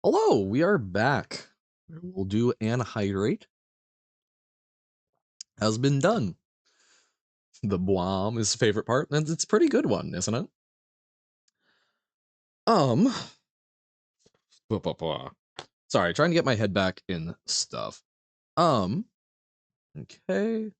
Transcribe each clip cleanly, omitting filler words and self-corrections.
Hello, we are back. We'll do anhydrate. Has been done. The Blom is favorite part, and it's a pretty good one, isn't it? Um, blah, blah, blah. Sorry, trying to get my head back in stuff. Um, okay.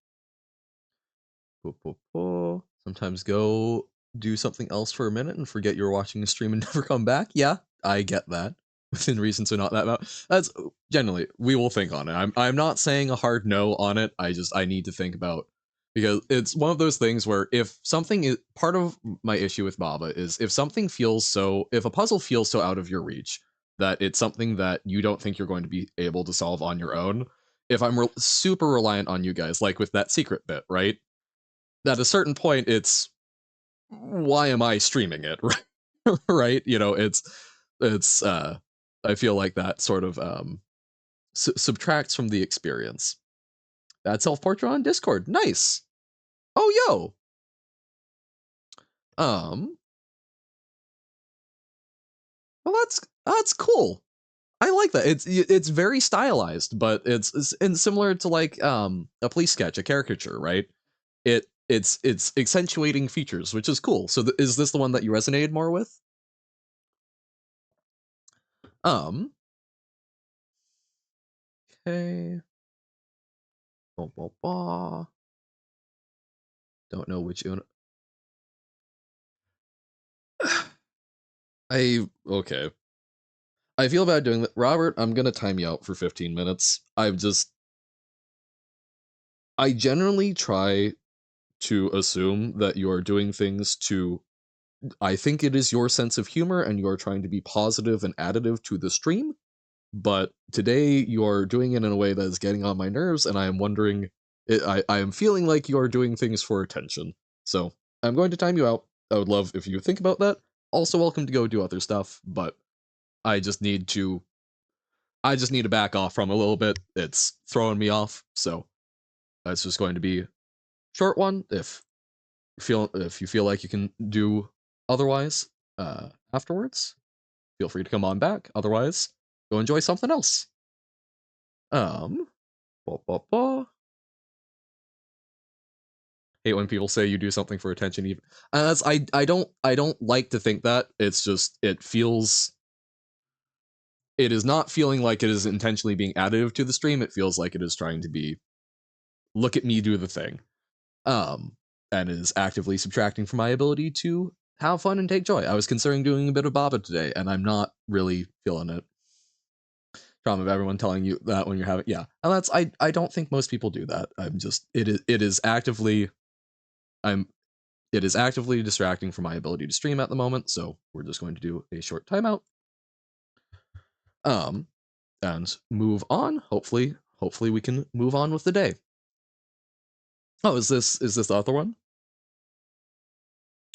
Sometimes go do something else for a minute and forget you're watching a stream and never come back. Yeah, I get that. Within reason, so not that much. That's generally we will think on it. I'm not saying a hard no on it. I need to think about because it's one of those things where if something is part of my issue with Baba is if a puzzle feels so out of your reach that it's something that you don't think you're going to be able to solve on your own. If I'm super reliant on you guys, like with that secret bit, right? At a certain point, it's why am I streaming it, right? Right? It's I feel like that sort of subtracts from the experience. That self-portrait on Discord, nice. Oh yo, um, well that's cool. I like that. It's very stylized, but it's and similar to like a police sketch, a caricature, right? It's accentuating features, which is cool. So is this the one that you resonated more with? Um, okay. Blah, blah, blah. Don't know which one. Okay. I feel bad doing that. Robert, I'm gonna time you out for 15 minutes. I generally try to assume that you are doing things to. I think it is your sense of humor and you are trying to be positive and additive to the stream. But today you're doing it in a way that is getting on my nerves, and I am wondering. I am feeling like you are doing things for attention. So I'm going to time you out. I would love if you think about that. Also, welcome to go do other stuff, but I just need to back off from a little bit. It's throwing me off, so it's just going to be a short one. If you feel like you can do otherwise afterwards, feel free to come on back. Otherwise, go enjoy something else. Um, blah, blah, blah. Hate when people say you do something for attention. Even as I don't like to think that. It's just it is not feeling like it is intentionally being additive to the stream. It feels like it is trying to be look at me do the thing. Um, and is actively subtracting from my ability to have fun and take joy. I was considering doing a bit of Baba today, and I'm not really feeling it. Trauma of everyone telling you that when you're having and that's I don't think most people do that. It is actively I'm it is actively distracting from my ability to stream at the moment, so we're just going to do a short timeout. Um and move on. Hopefully we can move on with the day. Oh, is this the other one?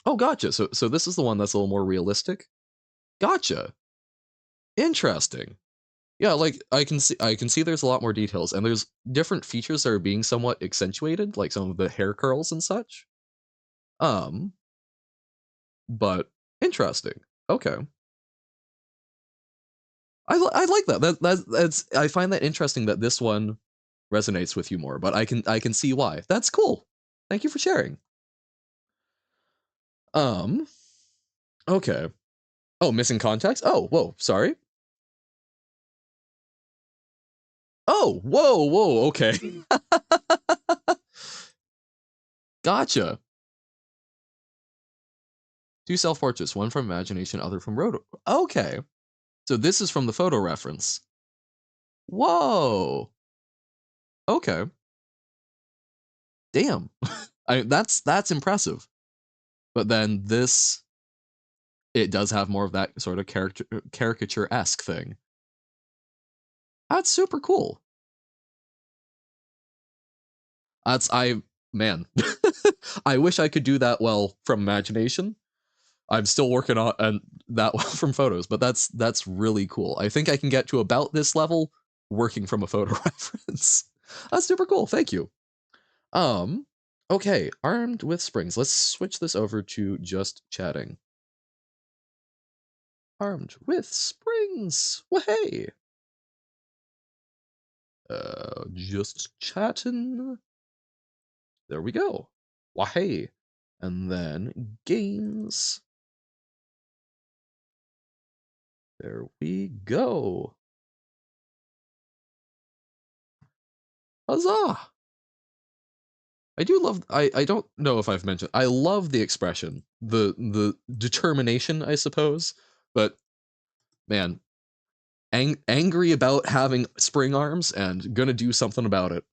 Oh, gotcha. So this is the one that's a little more realistic. Gotcha. Interesting. Yeah, like I can see there's a lot more details and there's different features that are being somewhat accentuated, like some of the hair curls and such. Um, but interesting. Okay. I like that. That's I find that interesting that this one resonates with you more, but I can see why. That's cool. Thank you for sharing. Um, okay. Oh, missing context? Oh, whoa, sorry. Oh, whoa, okay. Gotcha. Two self-portraits, one from imagination, other from roto. Okay. So this is from the photo reference. Whoa. Okay. Damn. That's impressive. But then this it does have more of that sort of caricature-esque thing. That's super cool. That's I man. I wish I could do that well from imagination. I'm still working on that well from photos, but that's really cool. I think I can get to about this level working from a photo reference. That's super cool. Thank you. Um, okay, armed with springs. Let's switch this over to just chatting. armed with springs. Wahey! Just chatting. There we go. Wahey! And then gains. There we go. Huzzah! I do love I don't know if I've mentioned I love the expression. The determination, I suppose. But man, angry about having spring arms and gonna do something about it.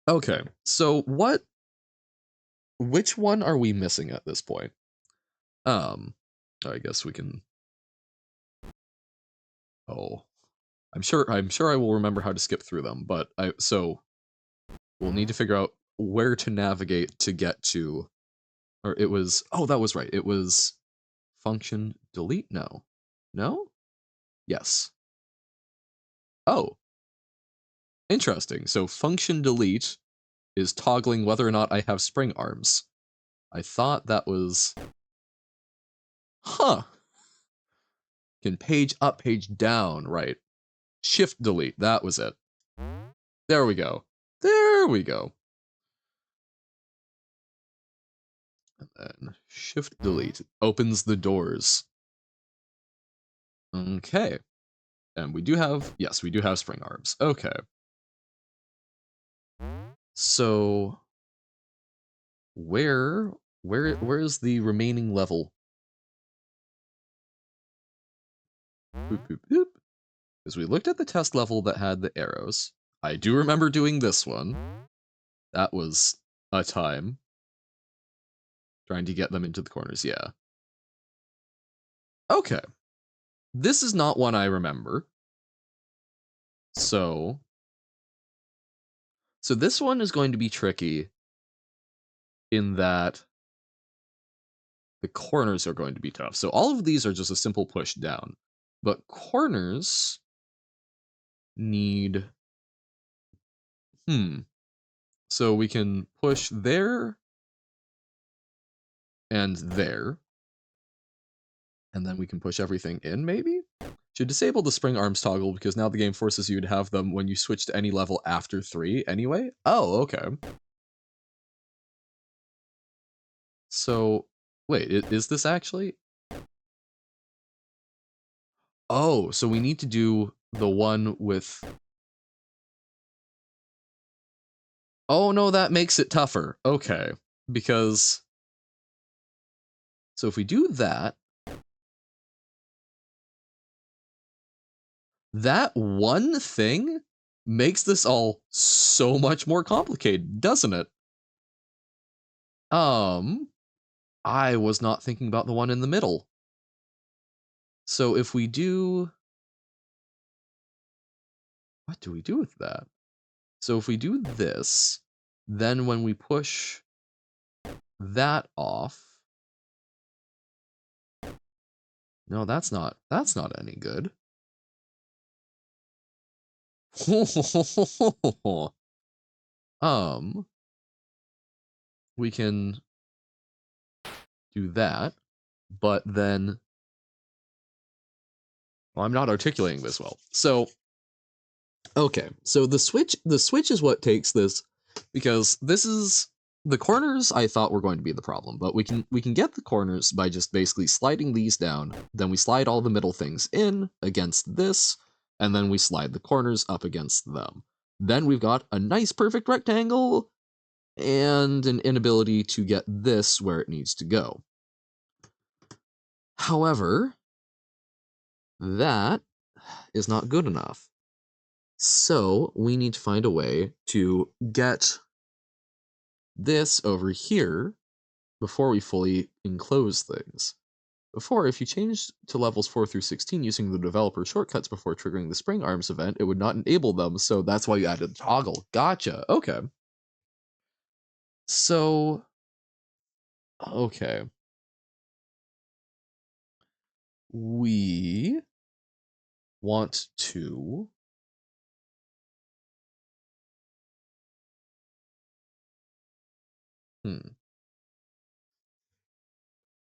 Okay, so which one are we missing at this point? I guess we can. Oh, I'm sure I will remember how to skip through them, but we'll need to figure out where to navigate to get to, or it was, oh, that was right. It was function delete. No, yes. Oh, interesting. So function delete is toggling whether or not I have spring arms. I thought that was, huh? Can page up, page down, right? Shift delete, that was it. There we go. There we go. And then shift delete opens the doors. Okay. And we do have, yes, we do have spring arms. Okay. So where is the remaining level? Boop, boop, boop. Because we looked at the test level that had the arrows. I do remember doing this one. That was a time. Trying to get them into the corners, yeah. Okay. This is not one I remember. So this one is going to be tricky in that the corners are going to be tough. So all of these are just a simple push down. But corners need... So we can push there and there. And then we can push everything in, maybe? Should disable the spring arms toggle because now the game forces you to have them when you switch to any level after 3 anyway? Oh, okay. So, wait, is this actually? Oh, so we need to do the one with... Oh no, that makes it tougher. Okay, because... So if we do that... That one thing makes this all so much more complicated, doesn't it? I was not thinking about the one in the middle. So if we do... What do we do with that? So if we do this, then when we push that off... No, that's not any good. We can do that, but then... Well, I'm not articulating this well. So, okay, so the switch is what takes this, because this is... The corners I thought were going to be the problem, but we can get the corners by just basically sliding these down, then we slide all the middle things in against this, and then we slide the corners up against them. Then we've got a nice perfect rectangle and an inability to get this where it needs to go. However, that is not good enough. So we need to find a way to get this over here before we fully enclose things. Before, if you changed to levels 4 through 16 using the developer shortcuts before triggering the spring arms event, it would not enable them, so that's why you added the toggle. Gotcha, okay. So, okay. We want to...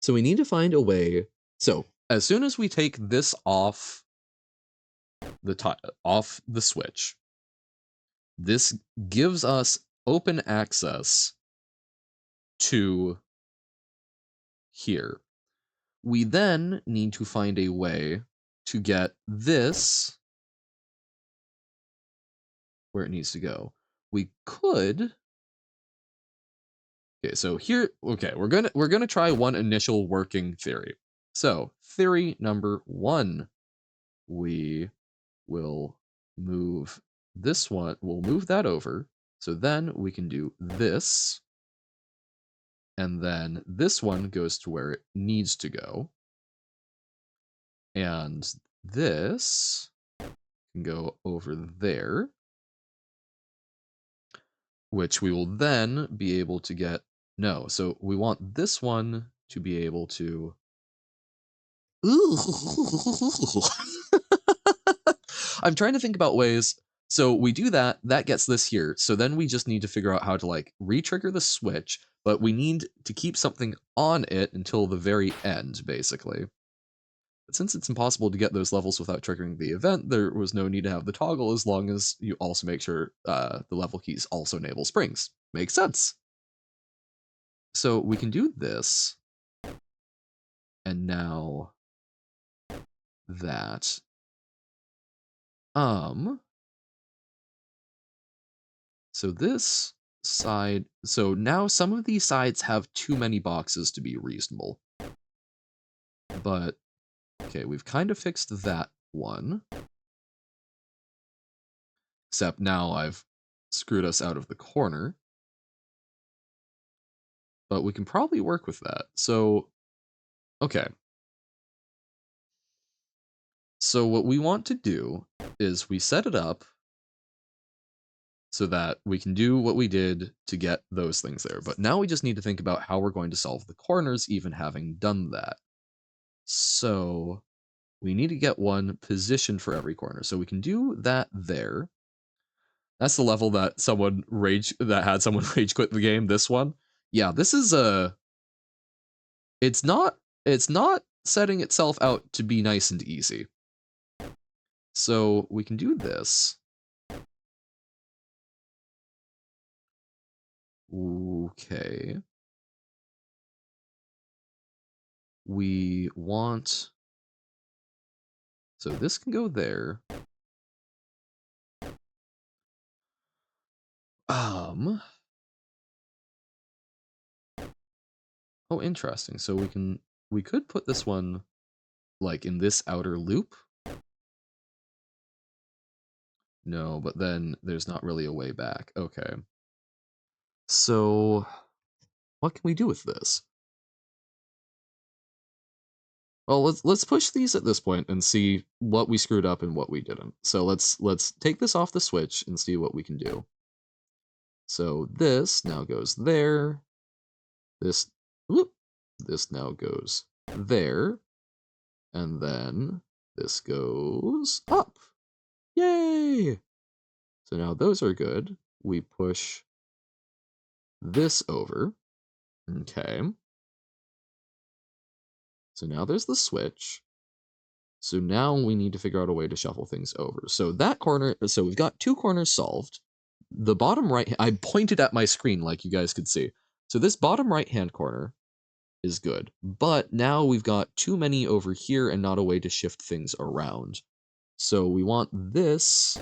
So we need to find a way So as soon as we take this off off the switch, this gives us open access to here. We then need to find a way to get this where it needs to go. We could. Okay, so here, okay, we're gonna try one initial working theory. So theory number one, we will move this one, we'll move that over. So then we can do this, and then this one goes to where it needs to go. And this can go over there, which we will then be able to get, no, so we want this one to be able to, I'm trying to think about ways. So we do that, that gets this here. So then we just need to figure out how to like re-trigger the switch, but we need to keep something on it until the very end, basically. But since it's impossible to get those levels without triggering the event, there was no need to have the toggle as long as you also make sure the level keys also enable springs. Makes sense. So we can do this, and now that, so this side, so now some of these sides have too many boxes to be reasonable. But, okay, we've kind of fixed that one. Except now I've screwed us out of the corner. But we can probably work with that. So, okay. So what we want to do is we set it up so that we can do what we did to get those things there. But now we just need to think about how we're going to solve the corners, even having done that. So we need to get one position for every corner. So we can do that there. That's the level that had someone rage quit the game, this one. Yeah, this is it's not setting itself out to be nice and easy. So we can do this. Okay. We want, so this can go there. Oh, interesting. So we could put this one like in this outer loop. No, but then there's not really a way back. Okay. So what can we do with this? Well, let's push these at this point and see what we screwed up and what we didn't. So let's take this off the switch and see what we can do. So this now goes there. This, whoop, this now goes there. And then this goes up. Yay! So now those are good. We push this over. Okay. So now there's the switch. So now we need to figure out a way to shuffle things over. So that corner, so we've got two corners solved. The bottom right, I pointed at my screen like you guys could see. So this bottom right-hand corner is good, but now we've got too many over here and not a way to shift things around. So we want this.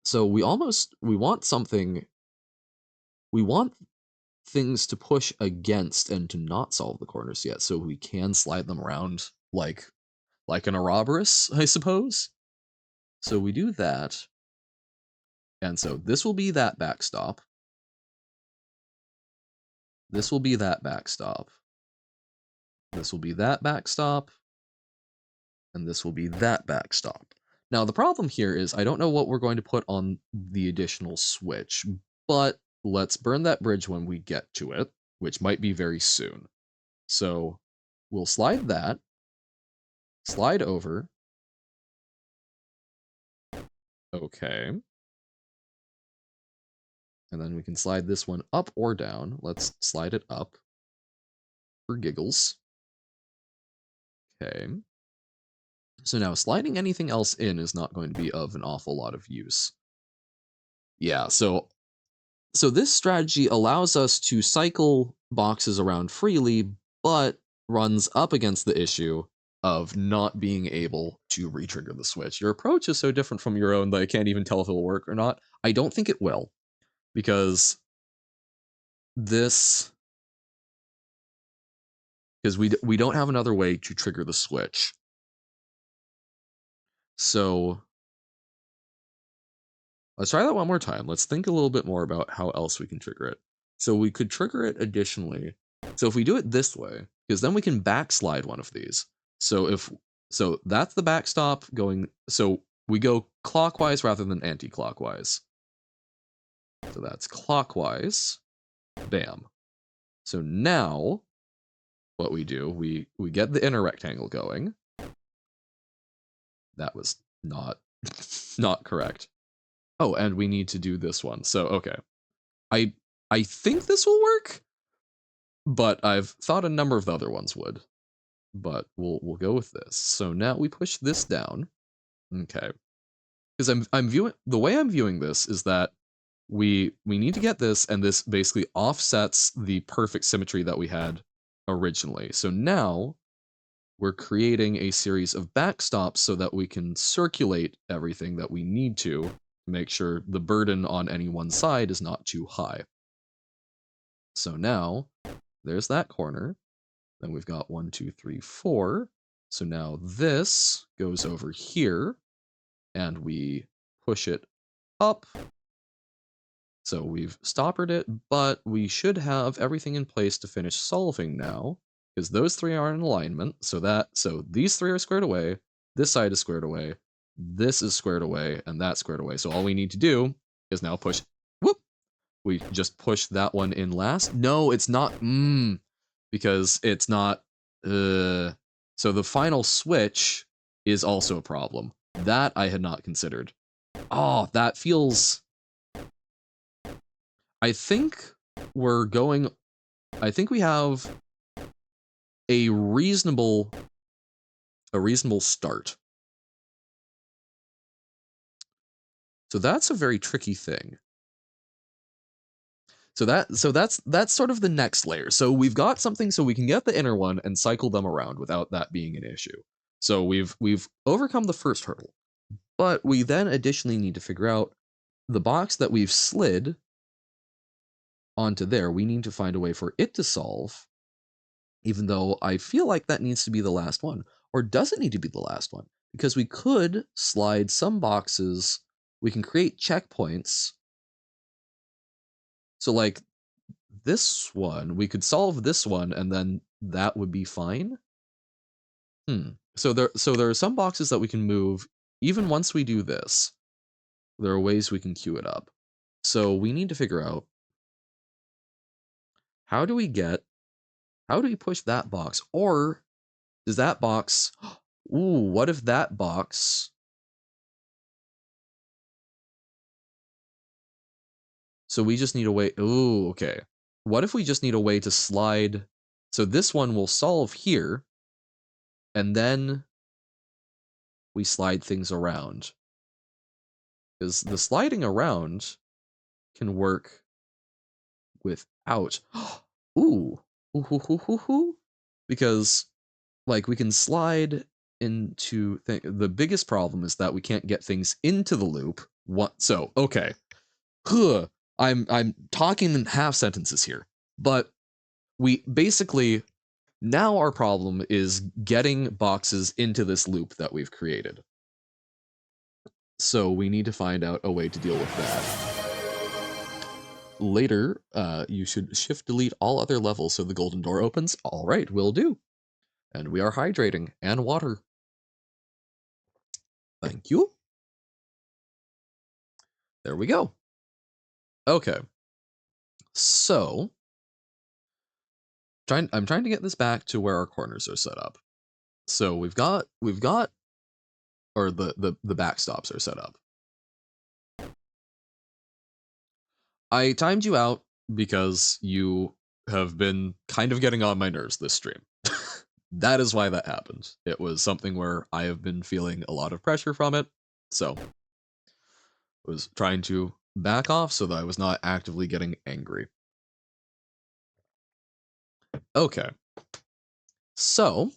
So we want something, we want things to push against and to not solve the corners yet, so we can slide them around like an Ouroboros, I suppose. So we do that. And so this will be that backstop. This will be that backstop. This will be that backstop. And this will be that backstop. Now, the problem here is I don't know what we're going to put on the additional switch, but let's burn that bridge when we get to it, which might be very soon. So we'll slide that, slide over. Okay. And then we can slide this one up or down. Let's slide it up for giggles. Okay. So now sliding anything else in is not going to be of an awful lot of use. Yeah, so this strategy allows us to cycle boxes around freely, but runs up against the issue of not being able to retrigger the switch. Your approach is so different from your own that I can't even tell if it will work or not. I don't think it will, because this because we don't have another way to trigger the switch. So let's try that one more time. Let's think a little bit more about how else we can trigger it. So we could trigger it additionally. So if we do it this way, because then we can backslide one of these. So that's the backstop going. So we go clockwise rather than anti-clockwise. So that's clockwise. Bam. So now what we do, we get the inner rectangle going. That was not not correct. Oh, and we need to do this one. So okay. I I think this will work, but I've thought a number of the other ones would. But we'll go with this. So now we push this down. Okay. Because I'm viewing the way I'm viewing this is that we need to get this, and this basically offsets the perfect symmetry that we had originally. So now we're creating a series of backstops so that we can circulate everything that we need to make sure the burden on any one side is not too high. So now there's that corner. Then we've got 1, 2, 3, 4. So now this goes over here, and we push it up. So we've stoppered it, but we should have everything in place to finish solving now, because those three are in alignment. So these three are squared away, this side is squared away, this is squared away, and that's squared away. So all we need to do is now push, whoop, we just push that one in last. No, it's not, because it's not, so the final switch is also a problem. That I had not considered. Oh, that feels, I think we're going, I think we have a reasonable start. So that's a very tricky thing. So that's sort of the next layer. So we've got something so we can get the inner one and cycle them around without that being an issue. So we've overcome the first hurdle. But we then additionally need to figure out the box that we've slid onto there. We need to find a way for it to solve, even though I feel like that needs to be the last one. Or does it need to be the last one? Because we could slide some boxes, we can create checkpoints. So like this one, we could solve this one and then that would be fine. So there are some boxes that we can move even once we do this. There are ways we can queue it up. So we need to figure out, how do we push that box? Or does that box, ooh, what if that box, so we just need a way, ooh, okay. What if we just need a way to slide, so this one will solve here, and then we slide things around. Because the sliding around can work without, ooh, because like we can slide into the biggest problem is that we can't get things into the loop. What? So okay, I'm talking in half sentences here, but we basically, now our problem is getting boxes into this loop that we've created. So we need to find out a way to deal with that. Later, you should shift delete all other levels so the golden door opens. All right, will do. And we are hydrating and water. Thank you. There we go. Okay. So, I'm trying to get this back to where our corners are set up. So we've got, or the backstops are set up. I timed you out because you have been kind of getting on my nerves this stream. That is why that happened. It was something where I have been feeling a lot of pressure from it, so I was trying to back off so that I was not actively getting angry. Okay, so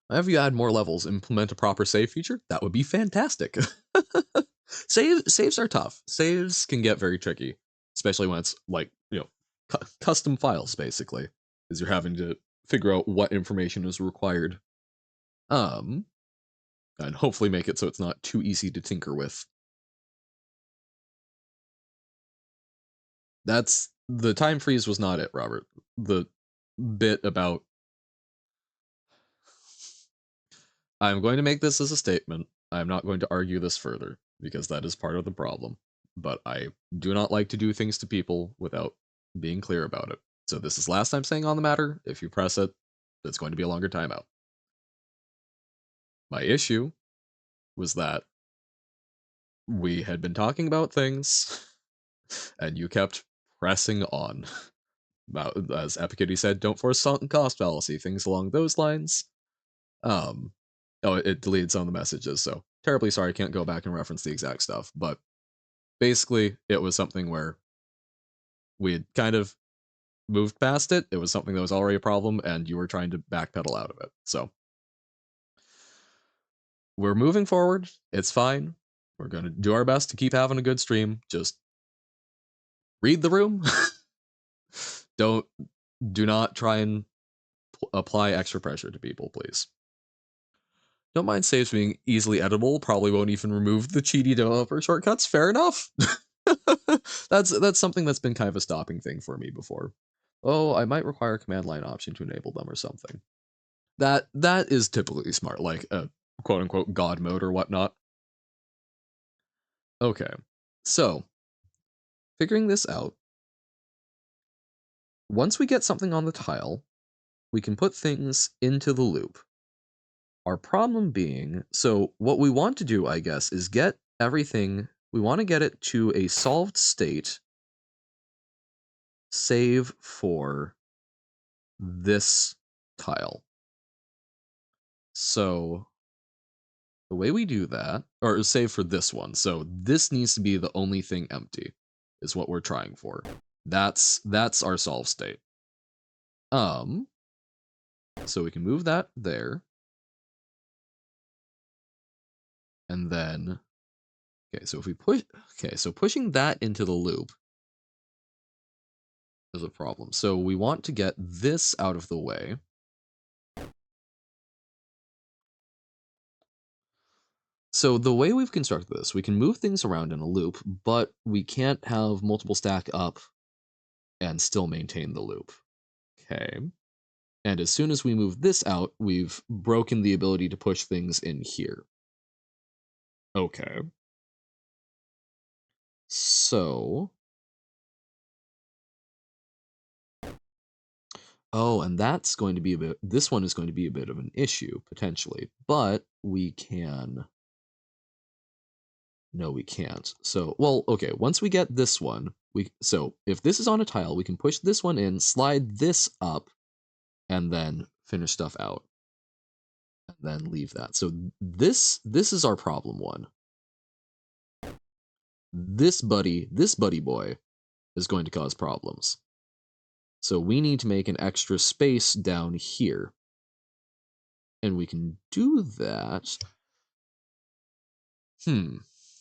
if you add more levels, implement a proper save feature, that would be fantastic. Saves are tough. Saves can get very tricky, especially when it's like, custom files basically, because you're having to figure out what information is required. Um, and hopefully make it so it's not too easy to tinker with. That's the time freeze was not it, Robert. The bit about I'm going to make this as a statement. I'm not going to argue this further because that is part of the problem. But I do not like to do things to people without being clear about it. So this is last time saying on the matter. If you press it, it's going to be a longer timeout. My issue was that we had been talking about things and you kept pressing on. About, as Epicity said, don't force sunk cost fallacy, things along those lines. Um, oh, it deleted some of the messages, so terribly sorry, I can't go back and reference the exact stuff. But basically, it was something where we had kind of moved past it. It was something that was already a problem, and you were trying to backpedal out of it. So we're moving forward. It's fine. We're going to do our best to keep having a good stream. Just read the room. Don't do not try and apply extra pressure to people, please. Don't mind saves being easily editable. Probably won't even remove the cheaty developer shortcuts. Fair enough. That's something that's been kind of a stopping thing for me before. Oh, I might require a command line option to enable them or something. That is typically smart, like a quote unquote god mode or whatnot. Okay, so figuring this out. Once we get something on the tile, we can put things into the loop. Our problem being, so what we want to do, I guess, is get everything, we want to get it to a solved state, save for this tile. So the way we do that, or save for this one, so this needs to be the only thing empty, is what we're trying for. That's our solve state. So we can move that there. And then, okay, so if we push, okay, so pushing that into the loop is a problem. So we want to get this out of the way. So the way we've constructed this, we can move things around in a loop, but we can't have multiple stack up and still maintain the loop. Okay. And as soon as we move this out, we've broken the ability to push things in here. Okay. So, oh, and that's going to be a bit, this one is going to be a bit of an issue, potentially, but we can, no, we can't. So, well, okay, once we get this one, so if this is on a tile, we can push this one in, slide this up, and then finish stuff out. And then leave that. So this is our problem one. This buddy boy is going to cause problems. So we need to make an extra space down here. And we can do that.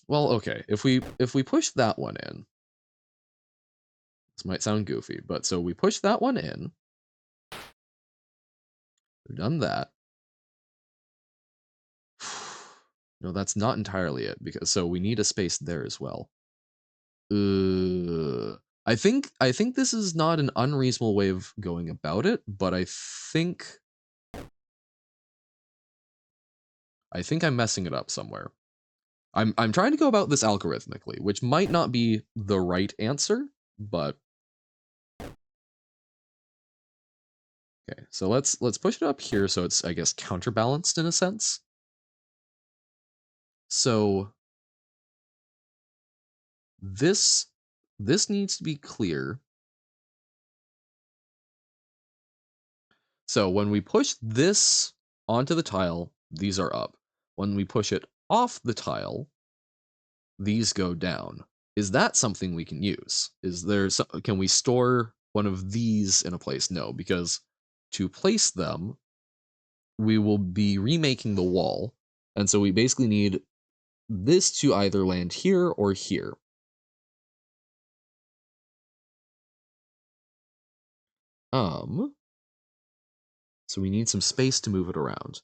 Well, okay. If we push that one in, this might sound goofy, but so we push that one in. We've done that. No, that's not entirely it, because so we need a space there as well. I think this is not an unreasonable way of going about it, but I think I'm messing it up somewhere. I'm trying to go about this algorithmically, which might not be the right answer, but okay. So let's push it up here so it's, I guess, counterbalanced in a sense. So this needs to be clear. So when we push this onto the tile, these are up. When we push it off the tile, these go down. Is that something we can use? Can we store one of these in a place? No, because to place them, we will be remaking the wall. And so we basically need this to either land here or here. So we need some space to move it around.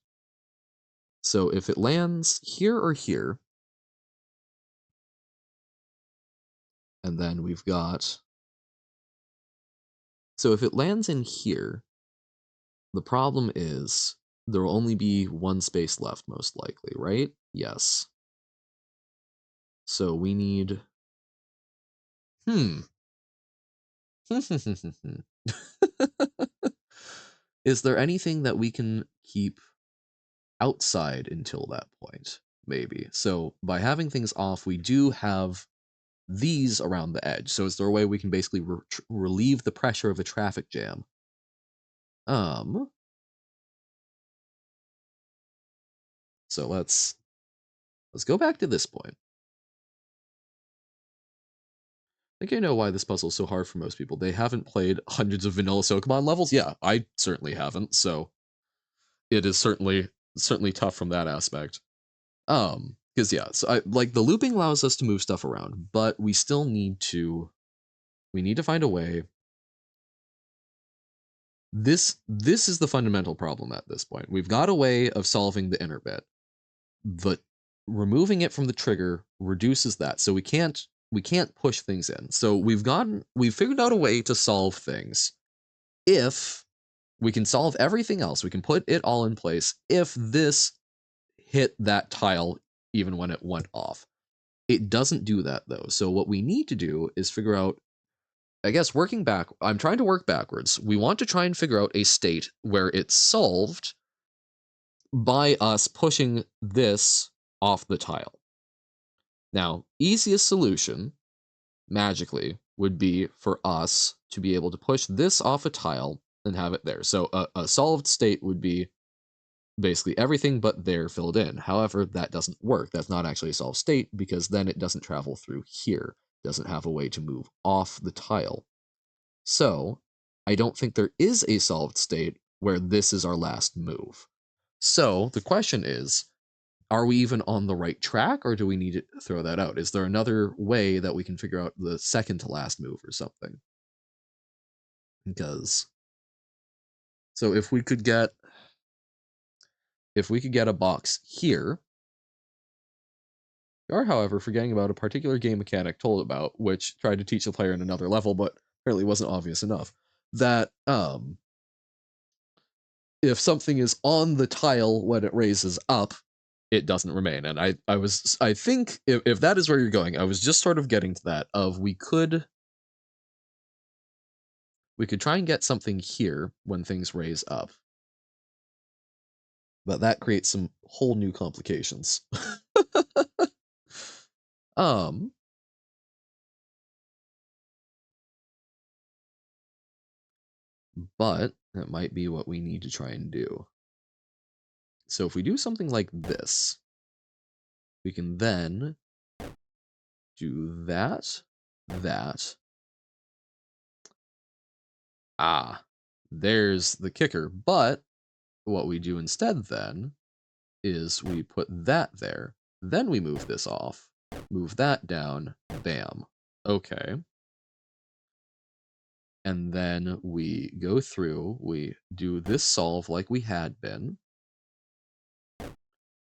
So if it lands here or here, and then we've got, so if it lands in here, the problem is there will only be one space left, most likely, right? Yes. So we need, Is there anything that we can keep outside until that point? Maybe. So by having things off, we do have these around the edge. So is there a way we can basically relieve the pressure of a traffic jam? So let's go back to this point. I think I know why this puzzle is so hard for most people. They haven't played hundreds of vanilla Pokemon levels. Yeah, I certainly haven't. So it is certainly tough from that aspect. Because yeah, so like the looping allows us to move stuff around, but we still need to find a way. This is the fundamental problem at this point. We've got a way of solving the inner bit, but removing it from the trigger reduces that. So we can't push things in. So we've figured out a way to solve things. If we can solve everything else, we can put it all in place if this hit that tile even when it went off. It doesn't do that though. So what we need to do is figure out, I guess I'm trying to work backwards. We want to try and figure out a state where it's solved by us pushing this off the tile. Now, easiest solution, magically, would be for us to be able to push this off a tile and have it there. So a solved state would be basically everything but there filled in. However, that doesn't work. That's not actually a solved state because then it doesn't travel through here. It doesn't have a way to move off the tile. So I don't think there is a solved state where this is our last move. So the question is, are we even on the right track or do we need to throw that out? Is there another way that we can figure out the second to last move or something? Because so if we could get a box here, we are, however, forgetting about a particular game mechanic told about, which tried to teach the player in another level, but apparently wasn't obvious enough. That if something is on the tile when it raises up, it doesn't remain. And I think if that is where you're going, I was just sort of getting to that of we could try and get something here when things raise up. But that creates some whole new complications. But that might be what we need to try and do. So if we do something like this, we can then do that. There's the kicker. But what we do instead then is we put that there. Then we move this off, move that down, bam. Okay. And then we go through, we do this solve like we had been.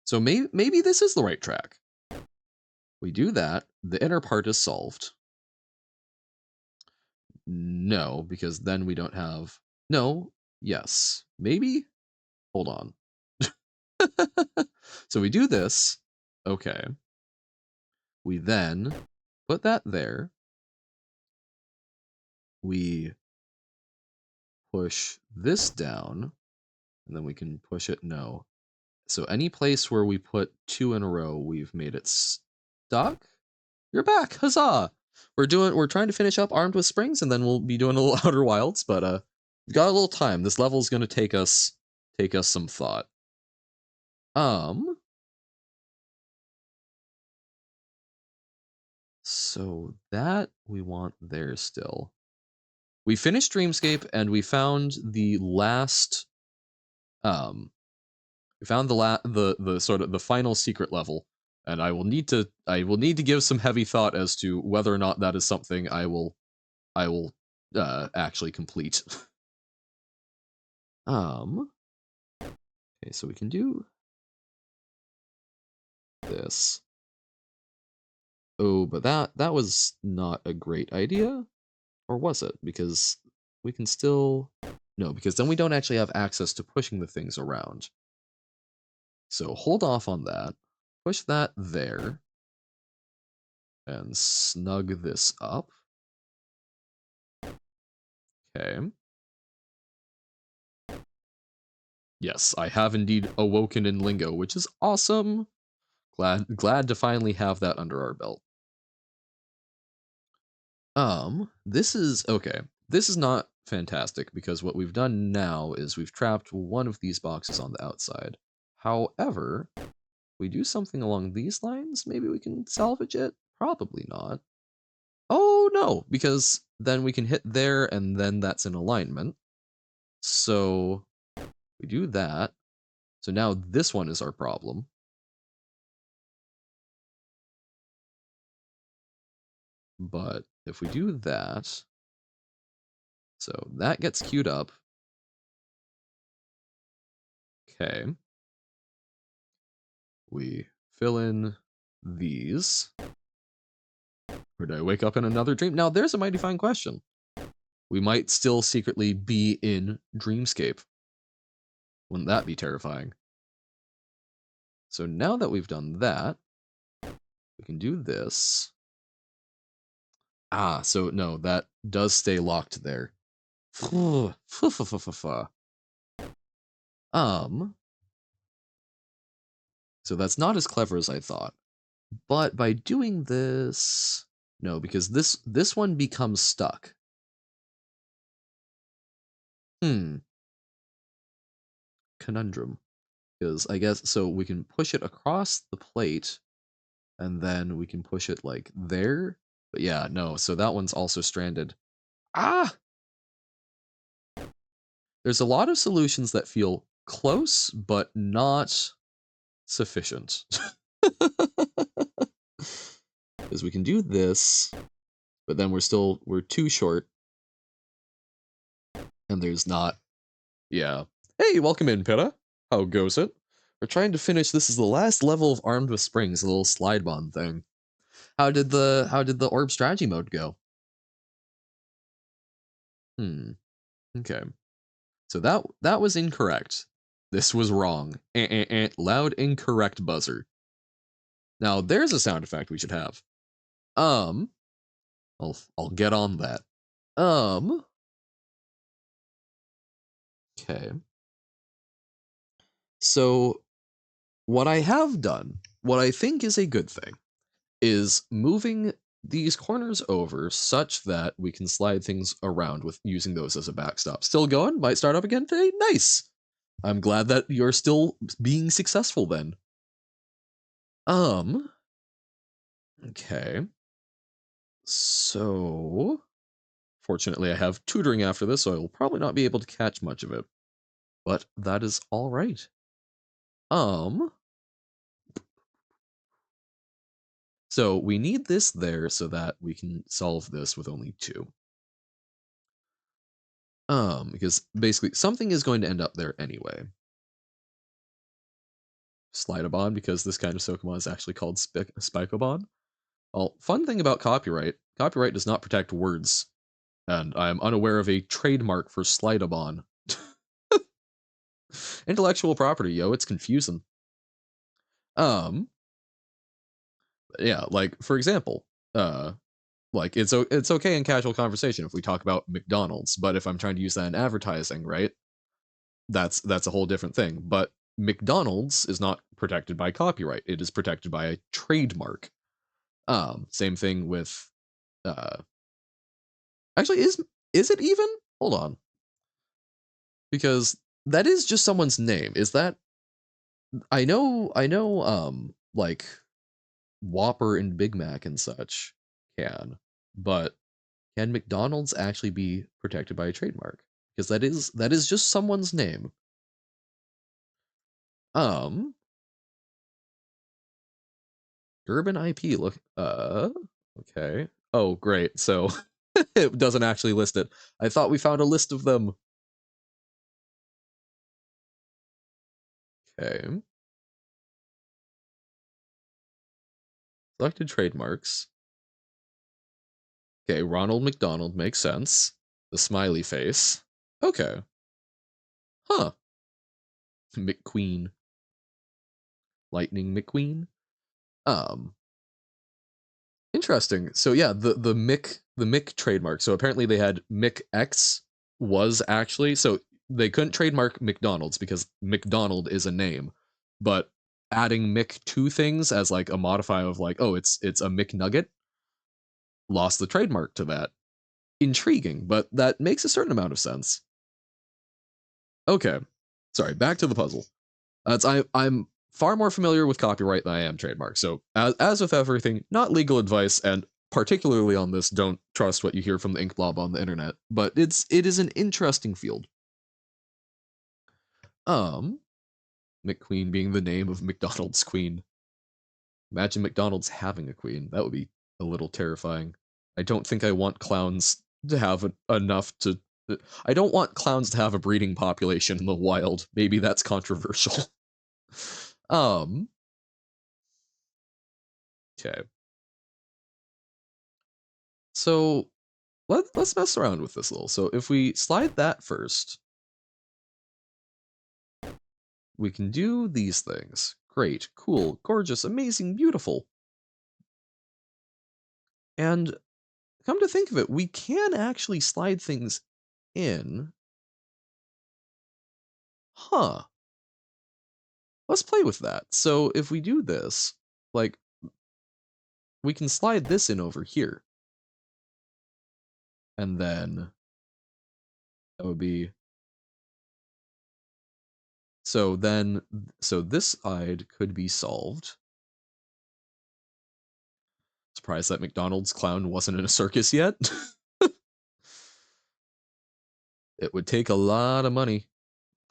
So maybe this is the right track. We do that, the inner part is solved. No, because then we don't have, no, yes, maybe, hold on. So we do this, okay. We then put that there. We push this down, and then we can push it, no. So any place where we put two in a row, we've made it stuck. You're back, huzzah! We're trying to finish up Armed with Springs, and then we'll be doing a little Outer Wilds, but got a little time. This level is gonna take us some thought. So that we want there still. We finished Dreamscape and we found the last um we found the sort of the final secret level, and I will need to give some heavy thought as to whether or not that is something I will actually complete. Okay, so we can do this. Oh, but that was not a great idea, or was it? Because we can still no, because then we don't actually have access to pushing the things around. So hold off on that. Push that there and snug this up. Okay. Yes, I have indeed awoken in lingo, which is awesome. Glad to finally have that under our belt. This is okay. This is not fantastic because what we've done now is we've trapped one of these boxes on the outside. However, we do something along these lines, maybe we can salvage it? Probably not. Oh no, because then we can hit there and then that's in alignment. So we do that. So now this one is our problem. But if we do that, so that gets queued up. Okay. We fill in these. Or did I wake up in another dream? Now there's a mighty fine question. We might still secretly be in Dreamscape. Wouldn't that be terrifying? So now that we've done that, we can do this. Ah, so no, that does stay locked there. So that's not as clever as I thought. But by doing this, no, because this one becomes stuck. Conundrum. Because I guess so we can push it across the plate and then we can push it like there. But yeah, no, so that one's also stranded. Ah! There's a lot of solutions that feel close but not sufficient. Because we can do this, but then we're too short. And there's not. Yeah. Hey, welcome in, Pitta. How goes it? We're trying to finish. This is the last level of Armed with Springs, a little slide bond thing. How did the orb strategy mode go? Okay. So that was incorrect. This was wrong. Loud incorrect buzzer. Now there's a sound effect we should have. Um, I'll get on that. Okay. So what I have done, what I think is a good thing, is moving these corners over such that we can slide things around with using those as a backstop. Still going? Might start up again today? Nice. I'm glad that you're still being successful then. Okay. So, fortunately I have tutoring after this, so I will probably not be able to catch much of it. But that is all right. So we need this there so that we can solve this with only 2. Because basically something is going to end up there anyway. Slidabon, because this kind of Pokemon is actually called Spikobon. Well, fun thing about copyright does not protect words, and I am unaware of a trademark for Slidabon. Intellectual property, yo, it's confusing. Yeah, like for example, like it's okay in casual conversation if we talk about McDonald's, but if I'm trying to use that in advertising, right? That's a whole different thing. But McDonald's is not protected by copyright. It is protected by a trademark. Same thing with actually is it even? Hold on. because that is just someone's name. Is that like Whopper and Big Mac and such can, but can McDonald's actually be protected by a trademark? Because that is just someone's name. Um, Urban IP. Look, okay. Oh, great. So it doesn't actually list it. I thought we found a list of them. Okay. Selected trademarks. Okay, Ronald McDonald makes sense. The smiley face. Okay. Huh. McQueen. Lightning McQueen. Um, Interesting. So yeah, the Mick trademark. So apparently they had Mick X was actually so they couldn't trademark McDonald's because McDonald is a name, but adding Mick to things as like a modifier of like, oh, it's a McNugget, lost the trademark to that. Intriguing, but that makes a certain amount of sense. Okay. Sorry, back to the puzzle. I'm far more familiar with copyright than I am trademark. So as with everything, not legal advice, and particularly on this, don't trust what you hear from the ink blob on the internet. But it is an interesting field. Um, McQueen being the name of McDonald's queen. Imagine McDonald's having a queen. That would be a little terrifying. I don't think I want clowns to have enough to. I don't want clowns to have a breeding population in the wild. Maybe that's controversial. um. Okay. So let's mess around with this a little. So if we slide that first, we can do these things. Great, cool, gorgeous, amazing, beautiful. And come to think of it, we can actually slide things in. Huh. Let's play with that. So if we do this, like, we can slide this in over here. And then that would be. So this side could be solved. Surprised that McDonald's clown wasn't in a circus yet. It would take a lot of money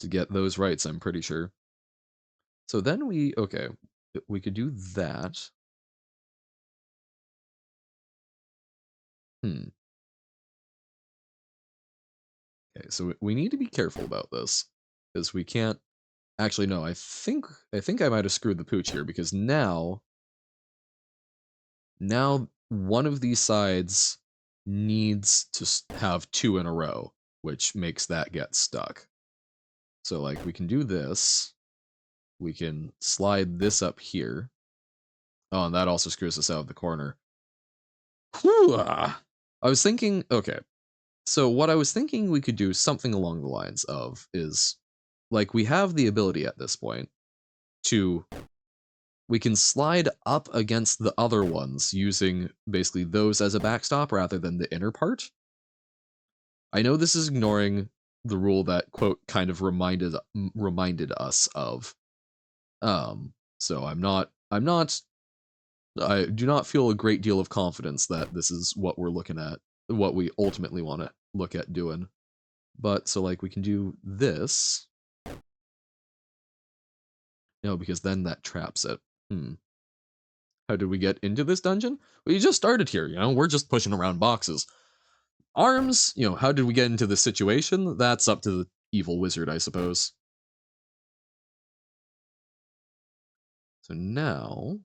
to get those rights, I'm pretty sure. So then okay, we could do that. Hmm. Okay, so we need to be careful about this because we can't actually no, I think I might have screwed the pooch here because now one of these sides needs to have two in a row, which makes that get stuck. So like we can do this. We can slide this up here. Oh, and that also screws us out of the corner. Whew, I was thinking, okay, so what I was thinking we could do something along the lines of is like we have the ability at this point to we can slide up against the other ones using basically those as a backstop rather than the inner part. I know this is ignoring the rule that quote kind of reminded us of. So I do not feel a great deal of confidence that this is what we're looking at, what we ultimately want to look at doing. But so like we can do this. No, because then that traps it. How did we get into this dungeon? We just started here, we're just pushing around boxes. Arms, how did we get into this situation? That's up to the evil wizard, I suppose. So now,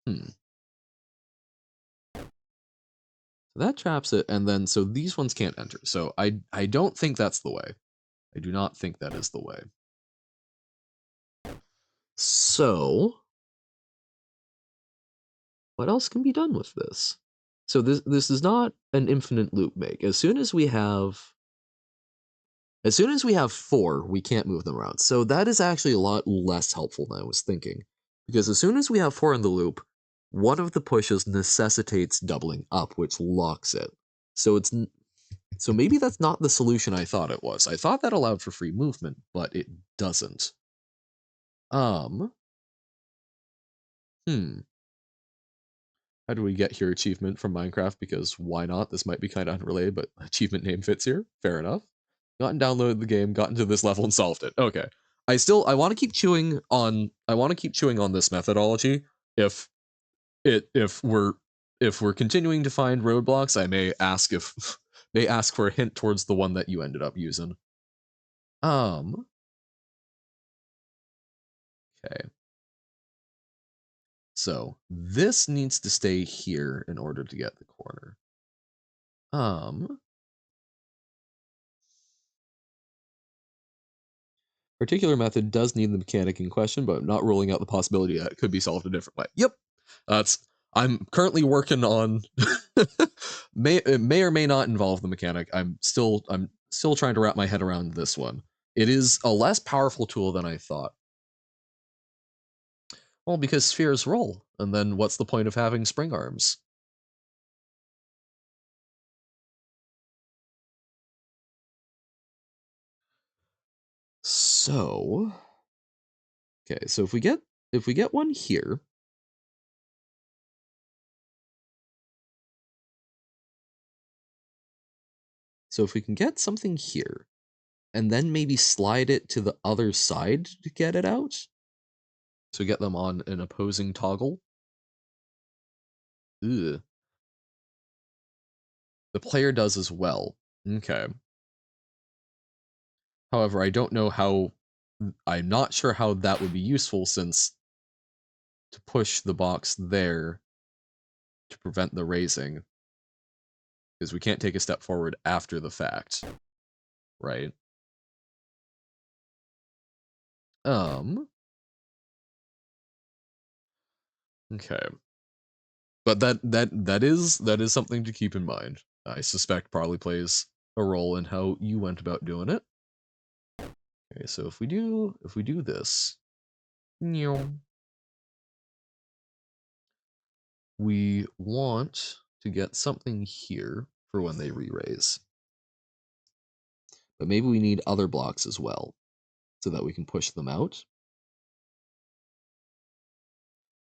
so that traps it, and then so these ones can't enter. So I don't think that's the way. I do not think that is the way. So what else can be done with this? So this is not an infinite loop make. As soon as we have 4, we can't move them around. So that is actually a lot less helpful than I was thinking. Because as soon as we have 4 in the loop, one of the pushes necessitates doubling up, which locks it. So So maybe that's not the solution I thought it was. I thought that allowed for free movement, but it doesn't. Um, hmm. How do we get here achievement from Minecraft? Because why not? This might be kind of unrelated, but achievement name fits here. Fair enough. Got and downloaded the game, got into this level and solved it. Okay. I want to keep chewing on this methodology. If if we're continuing to find roadblocks, I may ask if may ask for a hint towards the one that you ended up using. Okay. So this needs to stay here in order to get the corner. Particular method does need the mechanic in question, but I'm not ruling out the possibility that it could be solved a different way. Yep. That's I'm currently working on it may or may not involve the mechanic. I'm still trying to wrap my head around this one. It is a less powerful tool than I thought. Well, because spheres roll, and then what's the point of having spring arms? So, okay, so if we get one here, so if we can get something here, and then maybe slide it to the other side to get it out, so get them on an opposing toggle. Ugh. The player does as well. Okay. However, I don't know how. I'm not sure how that would be useful, since to push the box there to prevent the raising, because we can't take a step forward after the fact, right? Um. Okay. But that is something to keep in mind. I suspect probably plays a role in how you went about doing it. Okay, so if we do this, we want to get something here for when they re-raise. But maybe we need other blocks as well, so that we can push them out.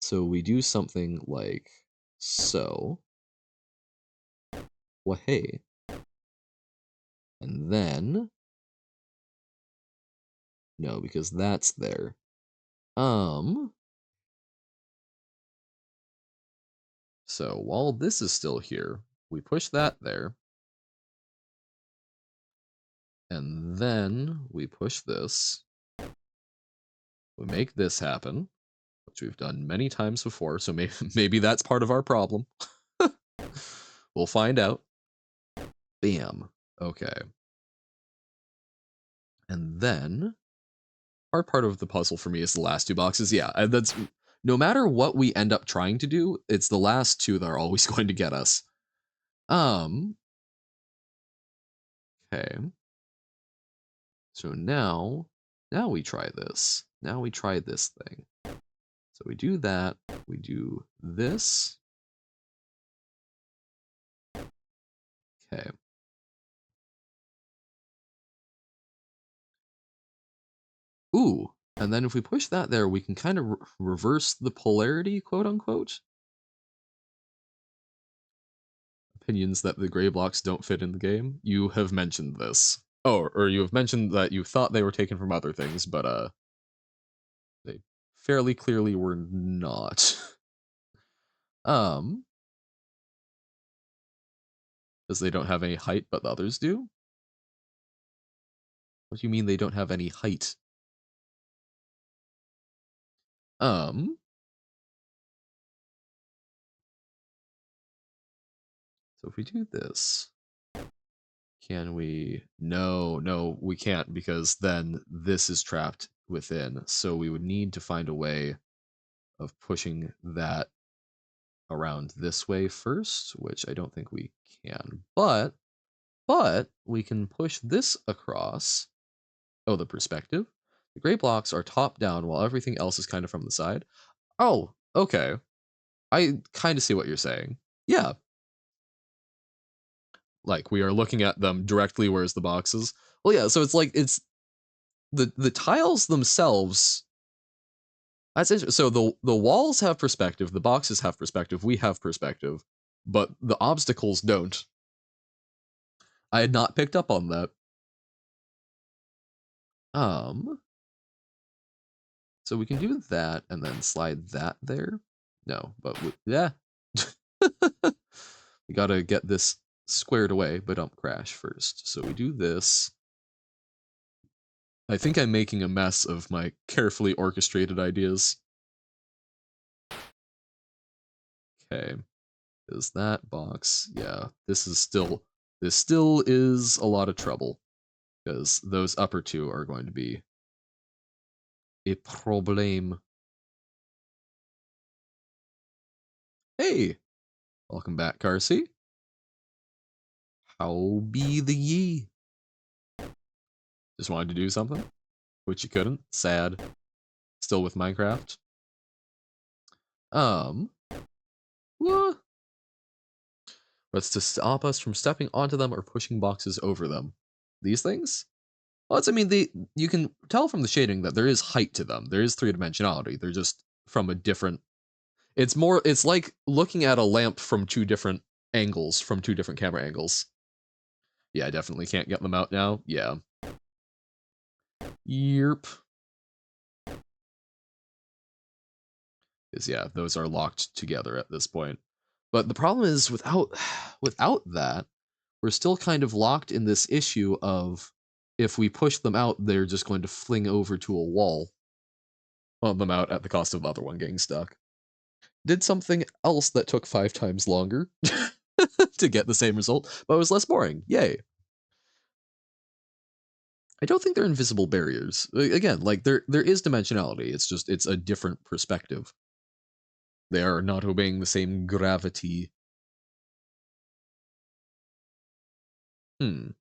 So we do something like so. Well, hey. And then no, because that's there. So while this is still here, we push that there. And then we push this. We make this happen, which we've done many times before, so maybe that's part of our problem. We'll find out. Bam. Okay. And then hard part of the puzzle for me is the last two boxes. Yeah, that's no matter what we end up trying to do, it's the last two that are always going to get us. Okay. So now we try this. Now we try this thing. So we do that. We do this. Okay. Ooh. And then if we push that there, we can kind of reverse the polarity, quote unquote. Opinions that the gray blocks don't fit in the game. You have mentioned this. Oh, or you have mentioned that you thought they were taken from other things, but they fairly clearly were not. Um, because they don't have any height, but the others do. What do you mean they don't have any height? Um, so if we do this, can we? No, we can't, because then this is trapped within. So we would need to find a way of pushing that around this way first, which I don't think we can. But we can push this across. Oh, the perspective. The gray blocks are top down while everything else is kind of from the side. Oh, okay. I kind of see what you're saying. Yeah. Like we are looking at them directly, whereas the boxes. Well, yeah. So it's like it's the tiles themselves. That's interesting. So the walls have perspective, the boxes have perspective, we have perspective, but the obstacles don't. I had not picked up on that. Um, so we can do that and then slide that there. No, but yeah. We gotta get this squared away, but don't crash first. So we do this. I think I'm making a mess of my carefully orchestrated ideas. Okay. Is that box? Yeah, this still is a lot of trouble because those upper two are going to be a problem. Hey, welcome back, Carsey. How be the ye? Just wanted to do something, which you couldn't. Sad. Still with Minecraft. What? What's to stop us from stepping onto them or pushing boxes over them? These things? Well, I mean, you can tell from the shading that there is height to them. There is three-dimensionality. They're just from a different. It's like looking at a lamp from two different angles, from two different camera angles. Yeah, I definitely can't get them out now. Yeah. Yerp. Because yeah, those are locked together at this point. But the problem is without that, we're still kind of locked in this issue of if we push them out, they're just going to fling over to a wall on them out at the cost of the other one getting stuck. Did something else that took 5 times longer to get the same result, but was less boring. Yay. I don't think they're invisible barriers. Again, like there is dimensionality. It's just it's a different perspective. They are not obeying the same gravity. Hmm.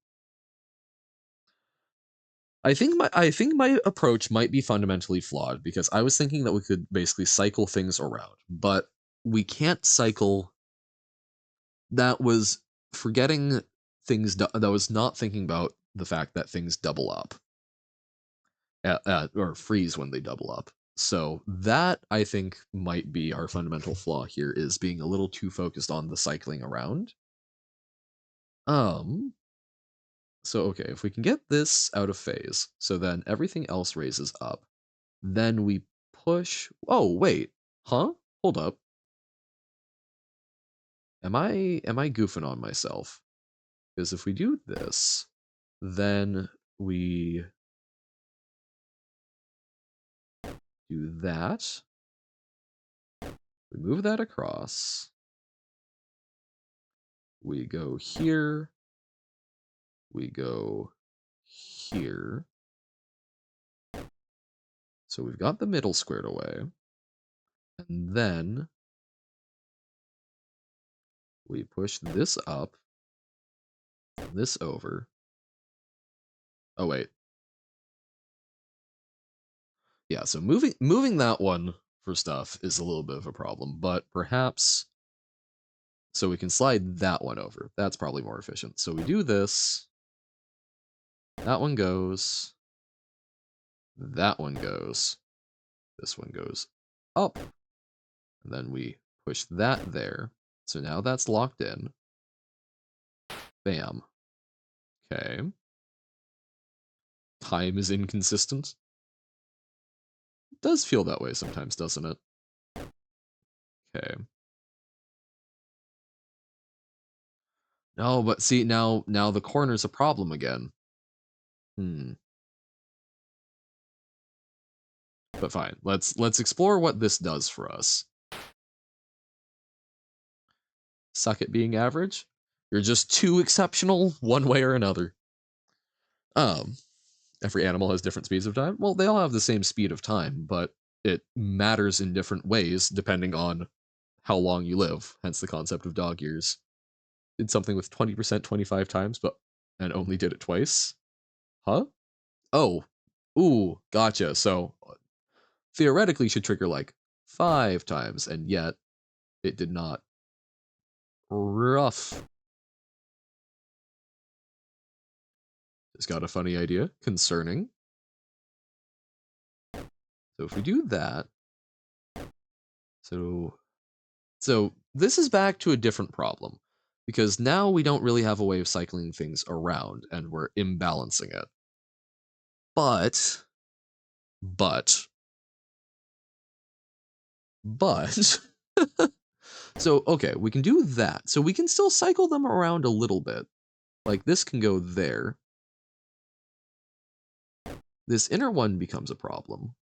I think my approach might be fundamentally flawed because I was thinking that we could basically cycle things around, but we can't cycle. That was forgetting things. That was not thinking about the fact that things double up or freeze when they double up. So that I think might be our fundamental flaw here is being a little too focused on the cycling around. Um so okay, if we can get this out of phase, so then everything else raises up. Then we push. Oh, wait. Huh? Hold up. Am I goofing on myself? Because if we do this, then we do that. We move that across. We go here. We go here. So we've got the middle squared away. And then we push this up, this over. Oh, wait. Yeah, so moving that one for stuff is a little bit of a problem, but perhaps so we can slide that one over. That's probably more efficient. So we do this. That one goes. That one goes. This one goes up. And then we push that there. So now that's locked in. Bam. Okay. Time is inconsistent. It does feel that way sometimes, doesn't it? Okay. No, but see, now the corner's a problem again. But fine. Let's explore what this does for us. Suck at being average? You're just too exceptional one way or another. Um, every animal has different speeds of time. Well, they all have the same speed of time, but it matters in different ways depending on how long you live, hence the concept of dog years. Did something with 20% 25 times, but and only did it twice? Huh? Oh. Ooh, gotcha. So theoretically should trigger like 5 times, and yet it did not. Rough. Just got a funny idea concerning. So if we do that, so this is back to a different problem because now we don't really have a way of cycling things around and we're imbalancing it. But so okay, we can do that. So we can still cycle them around a little bit. Like this can go there. This inner one becomes a problem.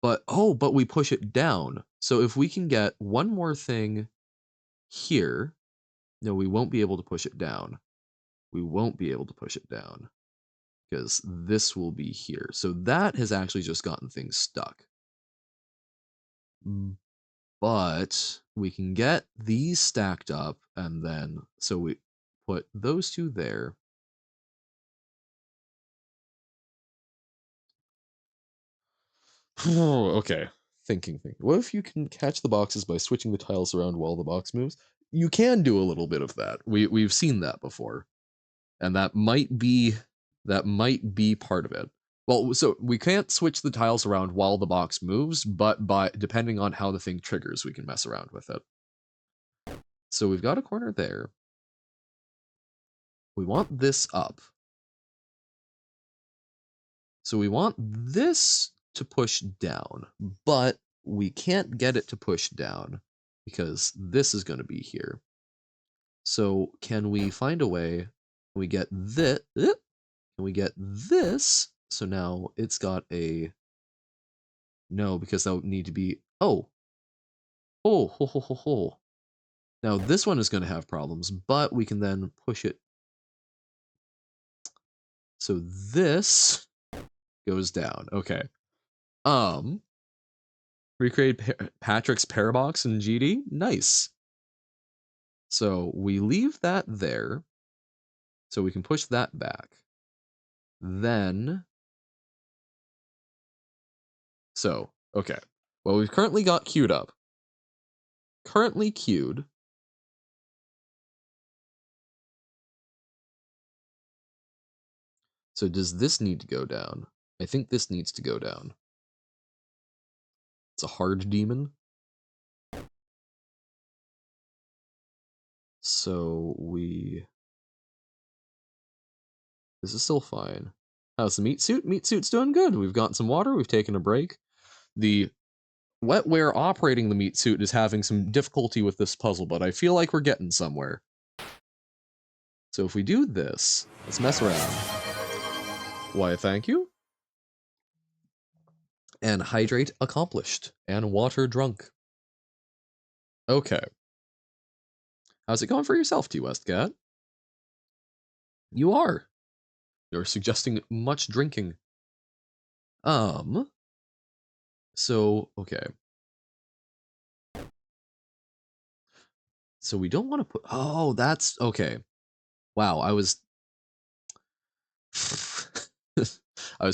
But but we push it down. So if we can get one more thing here, no, we won't be able to push it down. We won't be able to push it down because this will be here. So that has actually just gotten things stuck. But we can get these stacked up and then, so we put those two there. Okay, thinking. What if you can catch the boxes by switching the tiles around while the box moves? You can do a little bit of that. We've seen that before. And that might be part of it. Well, so we can't switch the tiles around while the box moves, but by depending on how the thing triggers, we can mess around with it. So we've got a corner there. We want this up. So we want this to push down, but we can't get it to push down because this is going to be here. So can we find a way? Can we get this? Can we get this? So now it's got a no, because that would need to be ho ho ho ho ho. Now this one is going to have problems, but we can then push it. So this goes down. Okay. Recreate Patrick's parabox in GD. Nice. So we leave that there. So we can push that back. Then, so, okay. Well, we've currently got queued up. Currently queued. So does this need to go down? I think this needs to go down. It's a hard demon. So this is still fine. How's the meat suit? Meat suit's doing good. We've gotten some water. We've taken a break. The wetware operating the meat suit is having some difficulty with this puzzle, but I feel like we're getting somewhere. So if we do this, let's mess around. Why, thank you. And hydrate accomplished. And water drunk. Okay. How's it going for yourself, T. Westcat? You are. You're suggesting much drinking. So, okay. So we don't want to put, oh, that's, okay. Wow, I was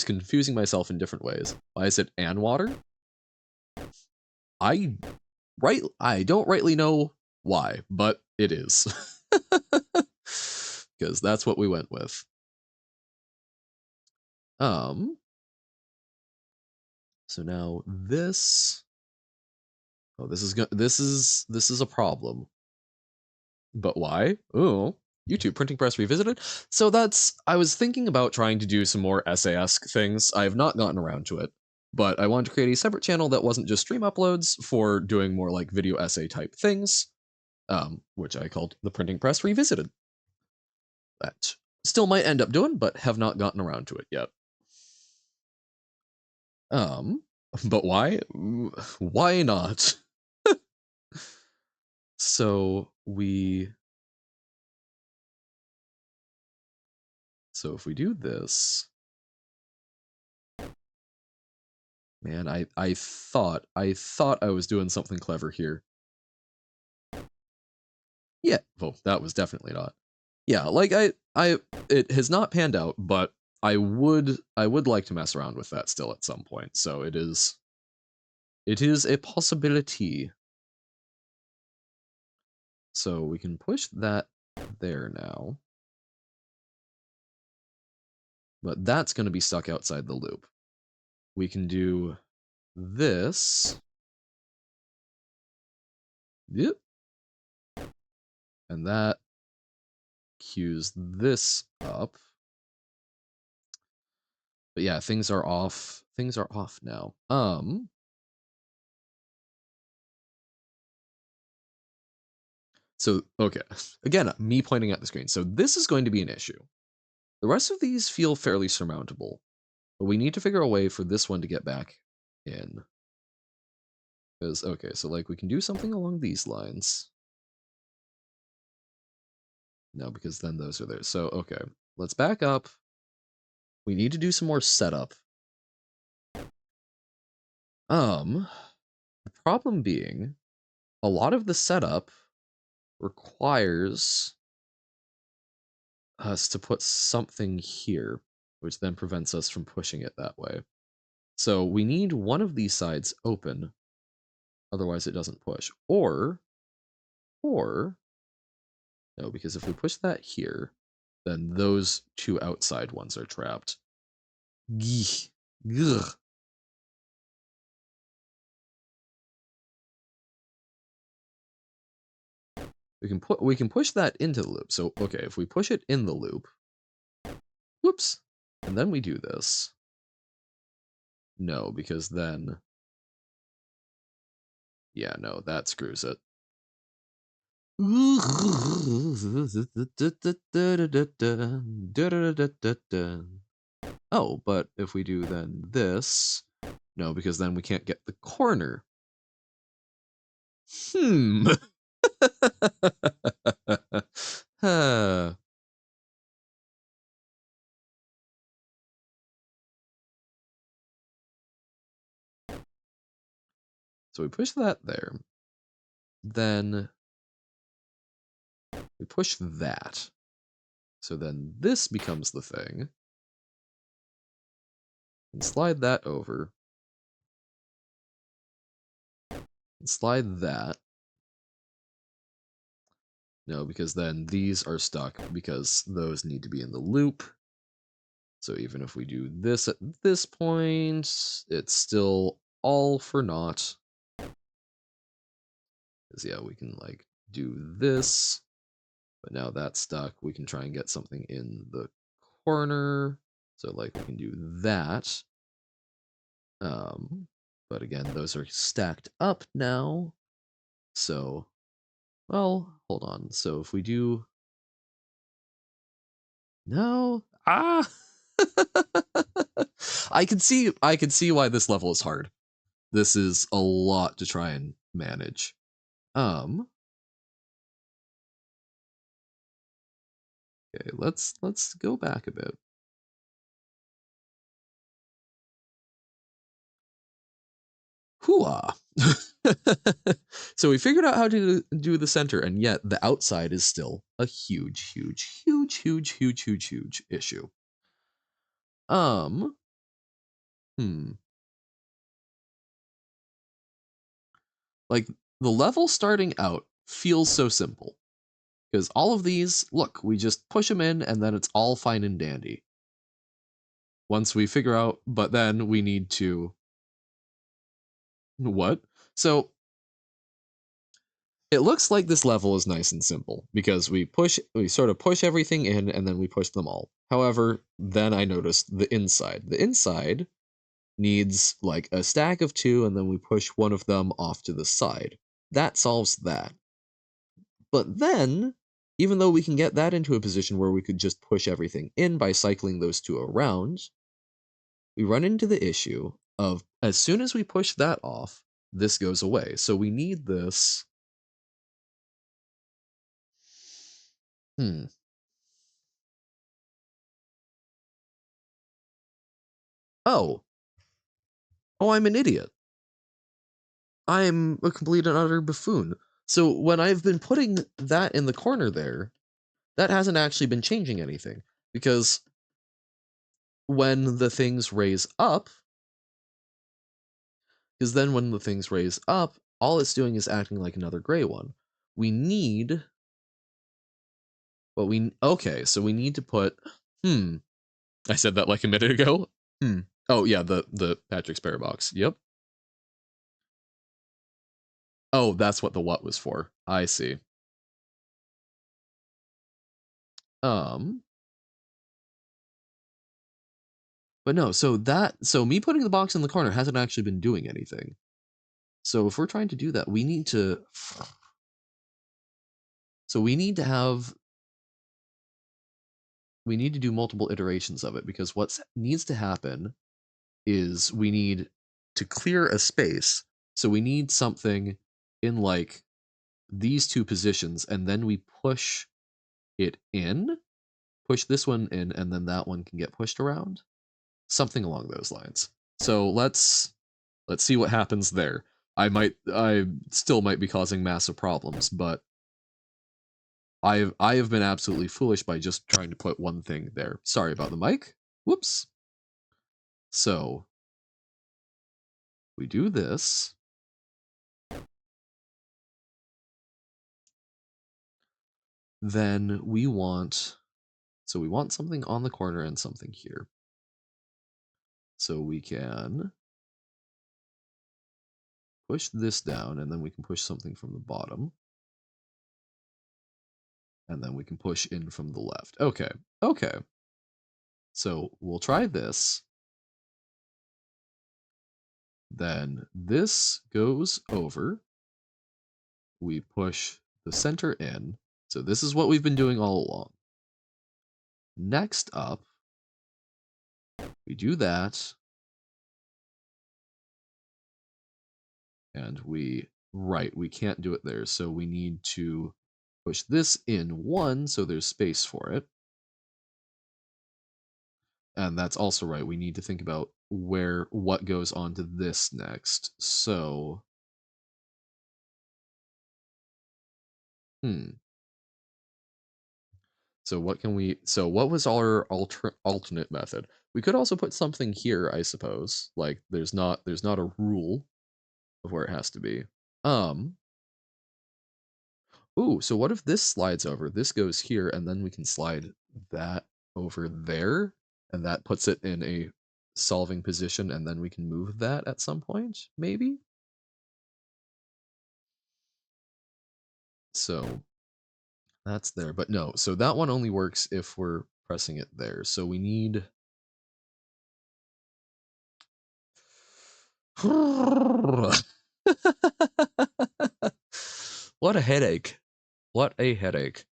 confusing myself in different ways. Why is it and water? I don't rightly know why, but it is. Because that's what we went with. So now this, oh, this is a problem. But why? Oh, YouTube Printing Press Revisited. So I was thinking about trying to do some more essay-esque things. I have not gotten around to it, but I wanted to create a separate channel that wasn't just stream uploads for doing more like video essay type things, which I called the Printing Press Revisited. That still might end up doing, but have not gotten around to it yet. But why? Why not? So if we do this, man, I thought I was doing something clever here. Yeah, well, that was definitely not. Yeah, like it has not panned out, but I would like to mess around with that still at some point. So it is a possibility. So we can push that there now. but that's going to be stuck outside the loop. We can do this. Yep. And that cues this up. But yeah, things are off. Things are off now. So, okay. Again, me pointing at the screen. So this is going to be an issue. The rest of these feel fairly surmountable, but we need to figure a way for this one to get back in. Because, okay, so like we can do something along these lines. No, because then those are there. So, okay, let's back up. We need to do some more setup. The problem being, a lot of the setup requires us to put something here, which then prevents us from pushing it that way. So we need one of these sides open, otherwise it doesn't push. Or, no, because if we push that here, then those two outside ones are trapped. Ugh. We can push that into the loop. So okay, if we push it in the loop, whoops, and then we do this. No, because then, yeah, no, that screws it. Oh, but if we do then this, no, because then we can't get the corner. Huh. So we push that there. Then we push that. So then this becomes the thing. And slide that over. And slide that. No, because then these are stuck because those need to be in the loop. So even if we do this at this point, it's still all for naught. Because yeah, we can like do this, but now that's stuck. We can try and get something in the corner. So like we can do that. But again, those are stacked up now. So, well, hold on. So if we do, no, I can see why this level is hard. This is a lot to try and manage. Okay, let's go back a bit. Hooah! So we figured out how to do the center, and yet the outside is still a huge issue. Hmm. Like, the level starting out feels so simple. Because all of these, look, we just push them in, and then it's all fine and dandy. Once we figure out, but then we need to... What? So, it looks like this level is nice and simple, because we sort of push everything in, and then we push them all. However, then I noticed the inside. The inside needs, like, a stack of 2, and then we push one of them off to the side. That solves that. But then, even though we can get that into a position where we could just push everything in by cycling those 2 around, we run into the issue of as soon as we push that off, this goes away. So we need this. Oh. Oh, I'm an idiot. I'm a complete and utter buffoon. So when I've been putting that in the corner there, that hasn't actually been changing anything. Because when the things raise up, because then when the things raise up, all it's doing is acting like another gray one. We need, okay, so we need to put, I said that like a minute ago. Oh yeah, the Patrick's Parabox. Yep. Oh, that's what the what was for. I see. Um, but no, so me putting the box in the corner hasn't actually been doing anything. So if we're trying to do that, we need to so we need to do multiple iterations of it, because what needs to happen is we need to clear a space. So we need something in like these two positions, and then we push it in, push this one in, and then that one can get pushed around. Something along those lines. So let's see what happens there. I still might be causing massive problems, but I have been absolutely foolish by just trying to put one thing there. Sorry about the mic. Whoops. So we do this. Then we want something on the corner and something here. So we can push this down, and then we can push something from the bottom. And then we can push in from the left. Okay. Okay. So we'll try this. Then this goes over. We push the center in. So this is what we've been doing all along. Next up, we do that. And we can't do it there. So we need to push this in one so there's space for it. And that's also right. We need to think about what goes onto this next. So, So what was our alternate method? We could also put something here, I suppose. Like there's not a rule of where it has to be. Ooh, so what if this slides over? This goes here, and then we can slide that over there, and that puts it in a solving position, and then we can move that at some point, maybe? So that's there, but no, so that one only works if we're pressing it there. So we need what a headache. What a headache.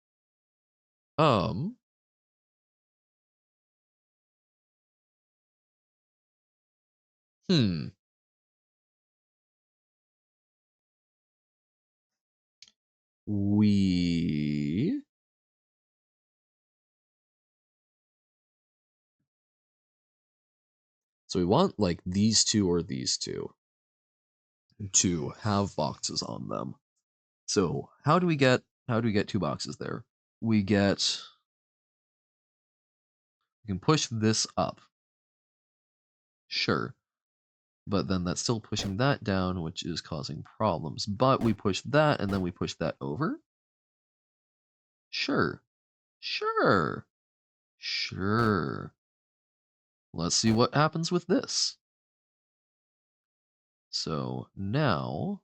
Um, hmm. We So we want like these two or these two to have boxes on them. So how do we get two boxes there? We can push this up. Sure. But then that's still pushing that down, which is causing problems. But we push that and then we push that over. Sure. Sure. Sure. Let's see what happens with this. So now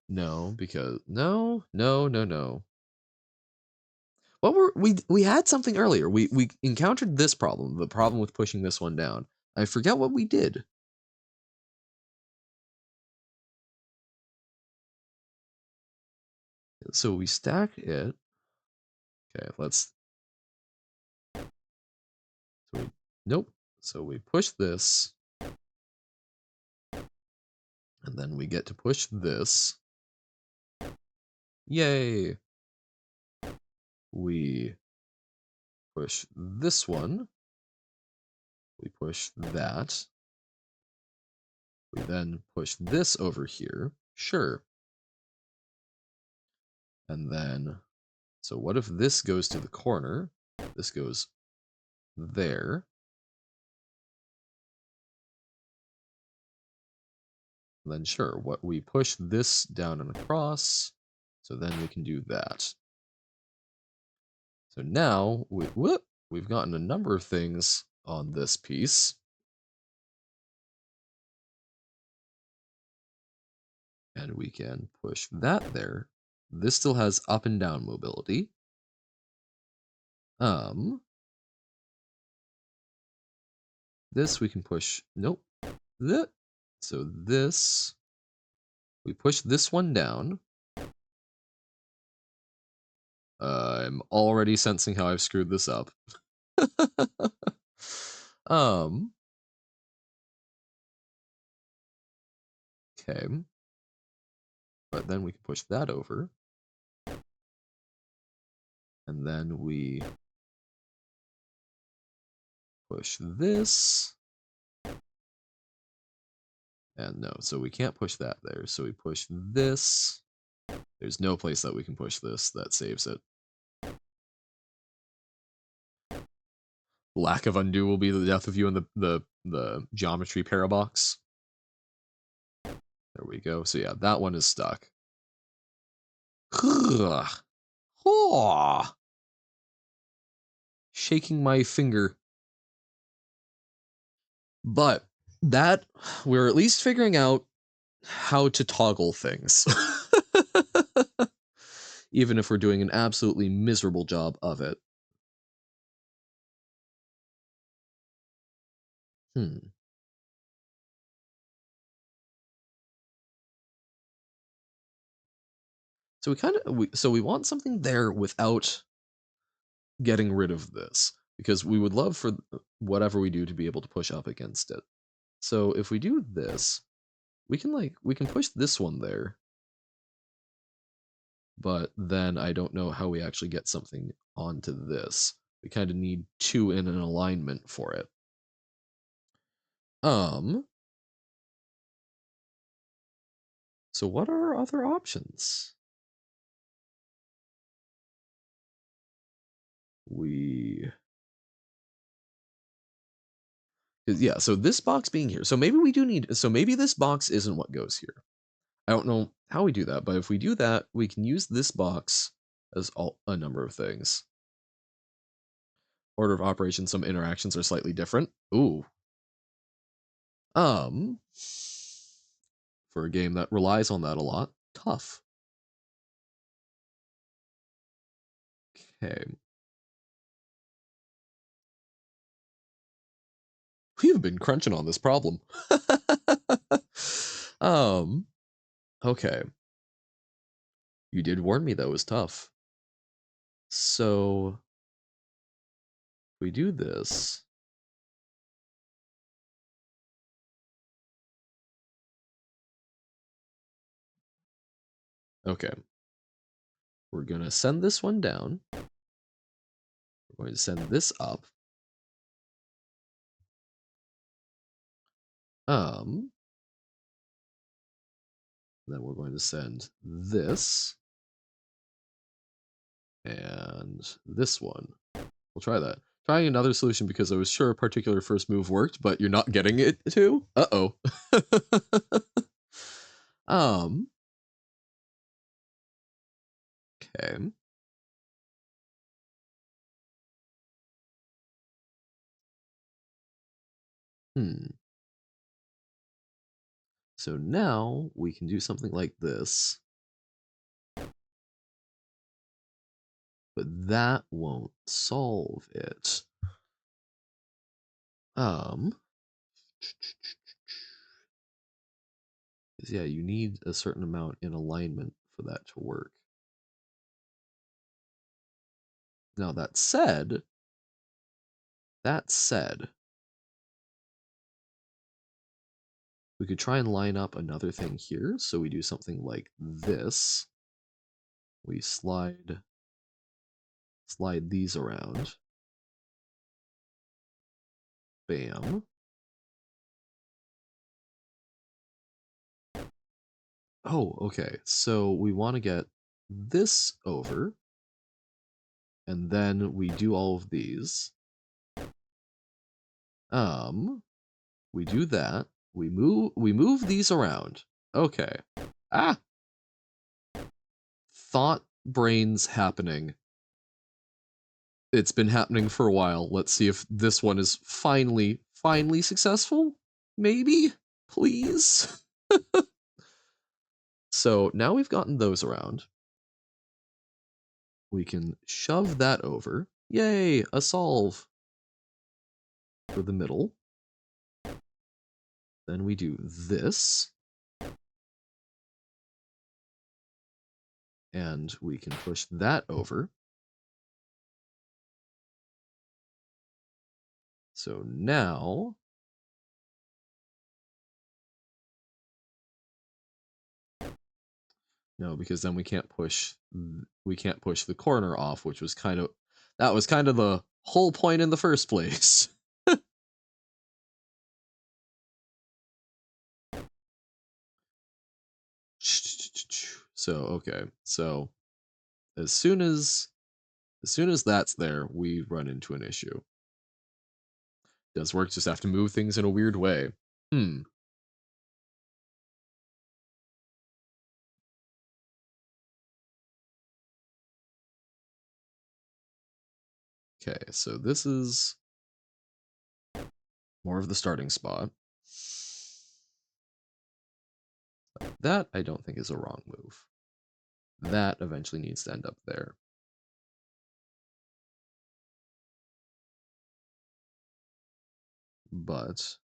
no, because no. What were we had something earlier. We encountered this problem, the problem with pushing this one down. I forget what we did. So we stack it. Okay, nope. So we push this, and then we get to push this. Yay! We push this one. We push that. We then push this over here. Sure. And then, so what if this goes to the corner? This goes there. And then sure, what we push this down and across. So then we can do that. So now, we've gotten a number of things on this piece. And we can push that there. This still has up and down mobility. This we can push, nope. That. So this, we push this one down. I'm already sensing how I've screwed this up. Okay. But then we can push that over. And then we push this. And no, so we can't push that there. So we push this. There's no place that we can push this that saves it. Lack of undo will be the death of you in the geometry parabox. There we go. So yeah, that one is stuck. Shaking my finger. But that, we're at least figuring out how to toggle things. Even if we're doing an absolutely miserable job of it. So we want something there without getting rid of this, because we would love for whatever we do to be able to push up against it. So if we do this, we can push this one there, but then I don't know how we actually get something onto this. We kind of need two in an alignment for it. So what are our other options? Yeah, so this box being here. So maybe we do need, so maybe this box isn't what goes here. I don't know how we do that, but if we do that, we can use this box as a number of things. Order of operation, some interactions are slightly different. Ooh. For a game that relies on that a lot, tough. Okay. We've been crunching on this problem. Okay. You did warn me that was tough. So we do this. Okay. We're gonna send this one down. We're going to send this up. Then we're going to send this and this one. We'll try that. Trying another solution because I was sure a particular first move worked, but you're not getting it too? Uh-oh. Okay. So now we can do something like this. But that won't solve it. Yeah, you need a certain amount in alignment for that to work. Now that said, we could try and line up another thing here. So we do something like this. We slide these around. Bam. Oh, okay. So we want to get this over. And then we do all of these. We do that. We move these around. Okay. Ah! thought brains happening. It's been happening for a while. Let's see if this one is finally successful. Maybe? Please? So now we've gotten those around. We can shove that over. Yay, a solve for the middle. Then we do this. And we can push that over. So now no, because then we can't push the corner off, which was kind of the whole point in the first place. So okay, so as soon as that's there, we run into an issue. Does work, just have to move things in a weird way. Okay, so this is more of the starting spot. That I don't think is a wrong move. That eventually needs to end up there. But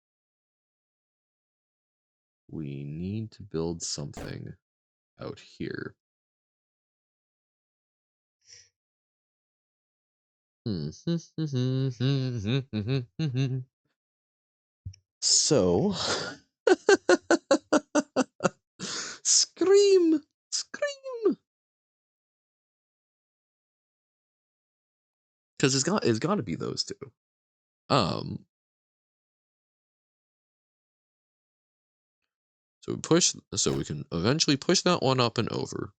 we need to build something out here. So scream, scream, because it's got to be those two. So we can eventually push that one up and over.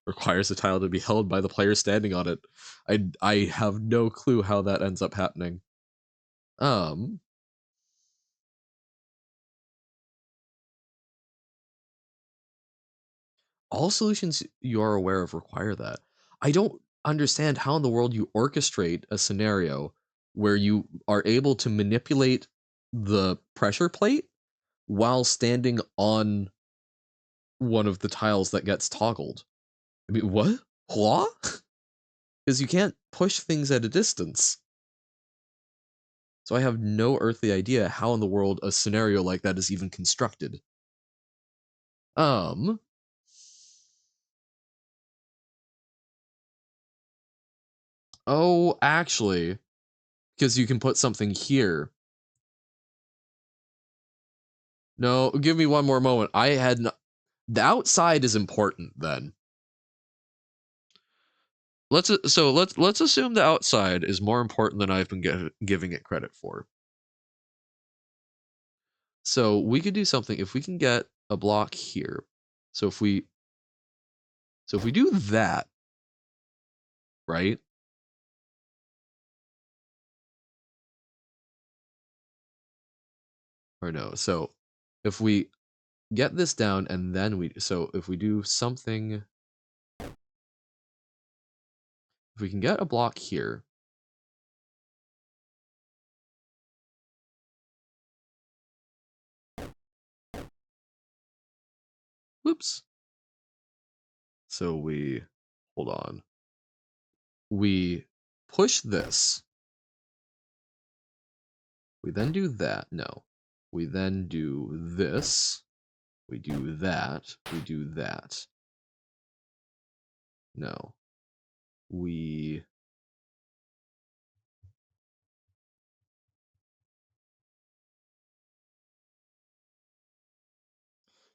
Requires the tile to be held by the player standing on it. I have no clue how that ends up happening. All solutions you are aware of require that. I don't understand how in the world you orchestrate a scenario where you are able to manipulate the pressure plate while standing on one of the tiles that gets toggled. I mean, what? What? Because you can't push things at a distance. So I have no earthly idea how in the world a scenario like that is even constructed. Oh, actually, because you can put something here. No, give me one more moment. The outside is important then. Let's assume the outside is more important than I've been giving it credit for. So we could do something if we can get a block here. So if we do that, right? Or no. So if we get this down and then if we do something, if we can get a block here. Whoops. So hold on. We push this. We then do that. No. We then do this. We do that. We do that. No. We...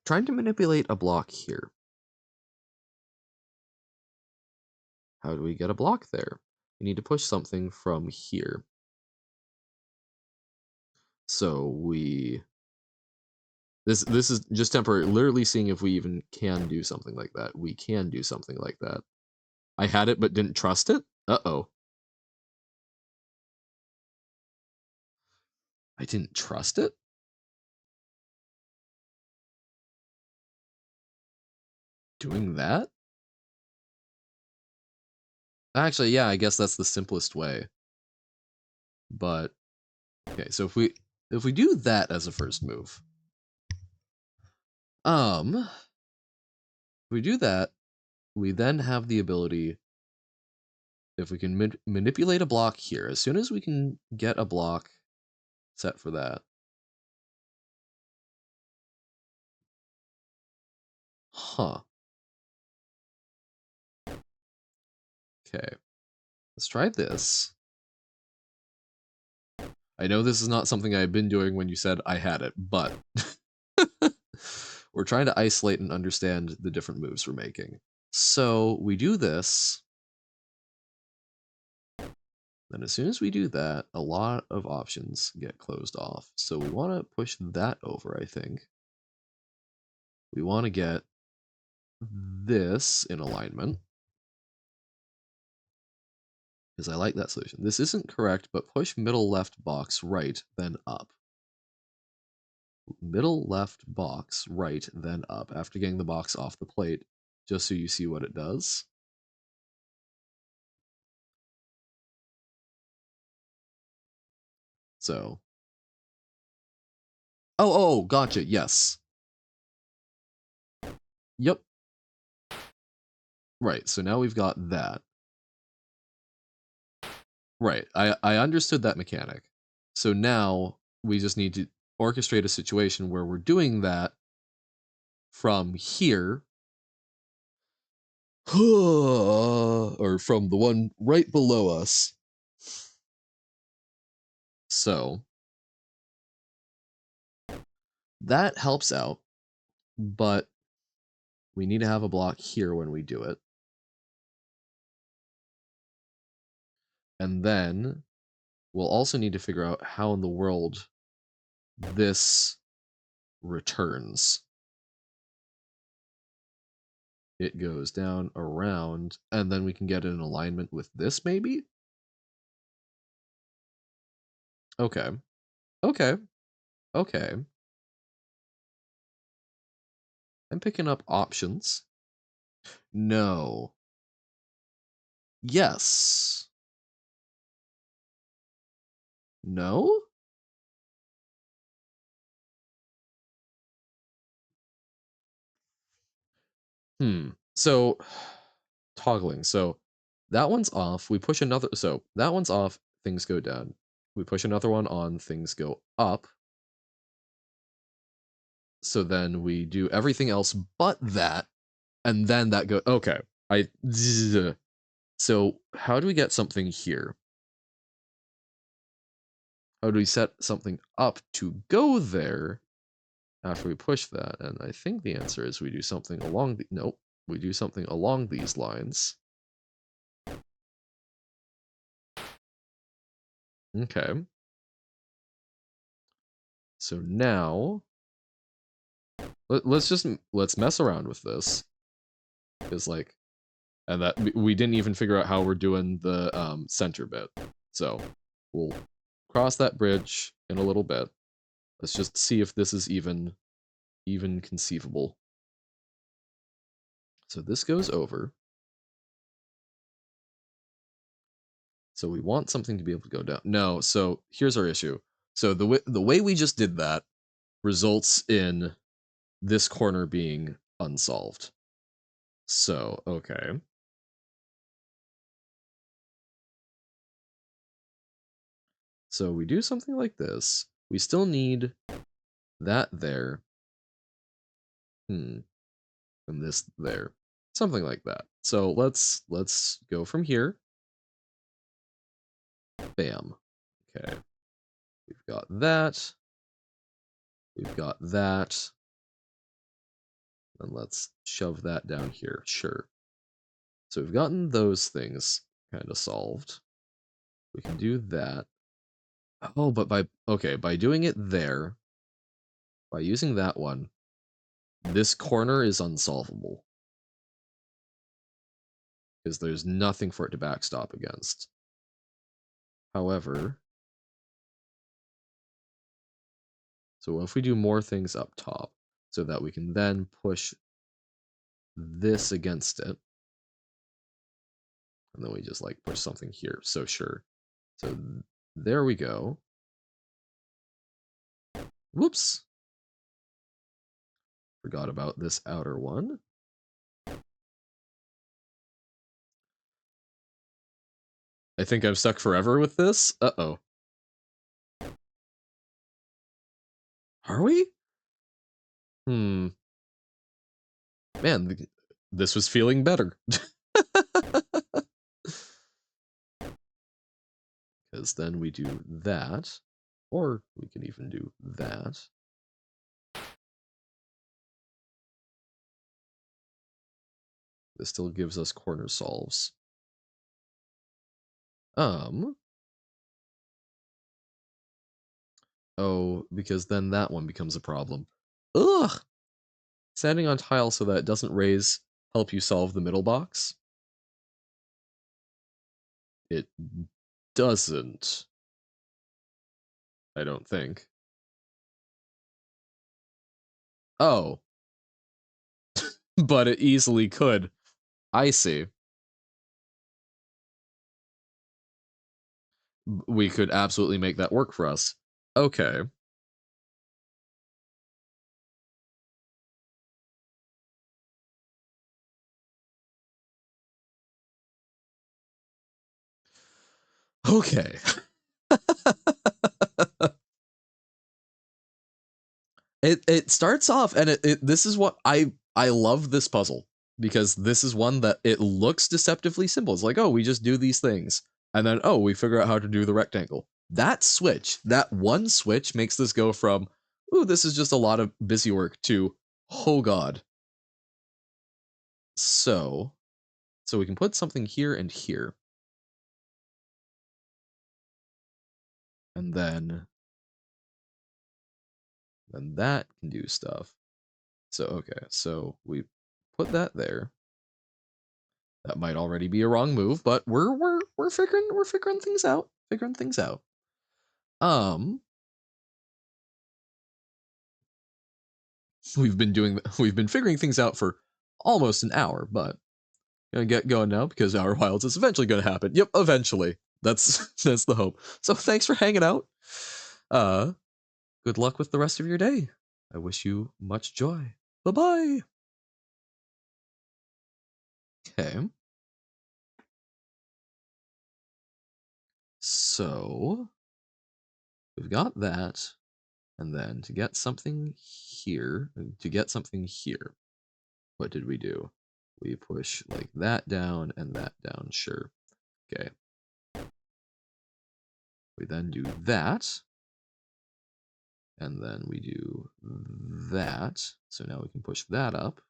Trying to manipulate a block here. How do we get a block there? We need to push something from here. So we... This is just temporary. Literally seeing if we even can do something like that. We can do something like that. I had it but didn't trust it? Uh-oh. I didn't trust it? doing that? Actually, yeah, I guess that's the simplest way. But okay, so if we do that as a first move, if we do that, we then have the ability, if we can manipulate a block here, as soon as we can get a block set for that. Huh. Okay. Let's try this. I know this is not something I've been doing when you said I had it, but we're trying to isolate and understand the different moves we're making. So we do this. Then as soon as we do that, a lot of options get closed off. So we want to push that over, I think. We want to get this in alignment, because I like that solution. This isn't correct, but push middle left box right, then up. Middle left box right, then up, after getting the box off the plate, just so you see what it does. So. Oh, gotcha, yes. Yep. Right, so now we've got that. Right, I understood that mechanic. So now we just need to orchestrate a situation where we're doing that from here, or from the one right below us. So that helps out, but we need to have a block here when we do it. And then we'll also need to figure out how in the world this returns. It goes down, around, and then we can get it in alignment with this, maybe? Okay. Okay. Okay. I'm picking up options. No. Yes. No? So, toggling. So, that one's off. We push another. So, that one's off. Things go down. We push another one on. Things go up. So then we do everything else but that. And then that go. Okay. So, how do we get something here? How do we set something up to go there after we push that? And I think the answer is we do something along the. Nope. We do something along these lines. Okay. So now let's mess around with this. Because like, and that we didn't even figure out how we're doing the center bit. So we'll cross that bridge in a little bit. Let's just see if this is even conceivable. So this goes over. So we want something to be able to go down. No, so here's our issue. So the way we just did that results in this corner being unsolved. So, okay. So we do something like this. We still need that there. And this there. Something like that. So let's go from here. Bam. Okay. We've got that. We've got that. And let's shove that down here. Sure. So we've gotten those things kind of solved. We can do that. Oh, but by doing it there, by using that one, this corner is unsolvable. Because there's nothing for it to backstop against. However, so if we do more things up top, so that we can then push this against it. And then we just like push something here. So sure. So there we go. Whoops. Forgot about this outer one. I think I'm stuck forever with this. Uh-oh. Are we? Man, this was feeling better. Because then we do that. Or we can even do that. This still gives us corner solves. Oh, because then that one becomes a problem. Ugh! Standing on tile so that it doesn't raise help you solve the middle box? It doesn't. I don't think. Oh. But it easily could. I see. We could absolutely make that work for us. Okay. Okay. It starts off and this is what I love this puzzle because this is one that it looks deceptively simple. It's like, oh, we just do these things. And then oh, we figure out how to do the rectangle. That switch, that one switch makes this go from, ooh, this is just a lot of busy work to, oh god. So we can put something here and here. And then that can do stuff. So okay, so we put that there. That might already be a wrong move, but we're figuring things out. Figuring things out. We've been figuring things out for almost an hour, but gonna get going now because Outer Wilds is eventually gonna happen. Yep, eventually. That's that's the hope. So thanks for hanging out. Good luck with the rest of your day. I wish you much joy. Bye-bye. Okay. So we've got that. And then to get something here, what did we do? We push like that down and that down, sure. Okay. We then do that. And then we do that. So now we can push that up.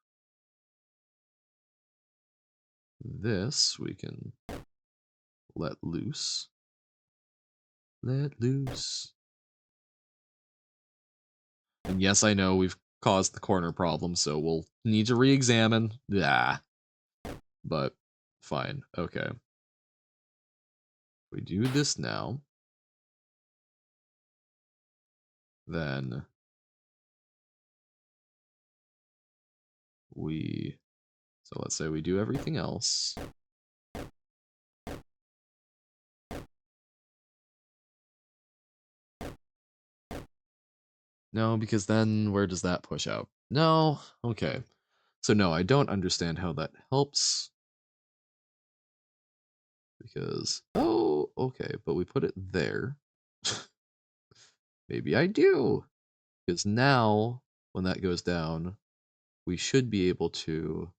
This we can let loose. Let loose. And yes, I know we've caused the corner problem, so we'll need to re-examine. Yeah. But fine. Okay. We do this now. Then so let's say we do everything else. No, because then where does that push out? No, okay. So no, I don't understand how that helps. Because, oh, okay, but we put it there. Maybe I do. Because now, when that goes down, we should be able to...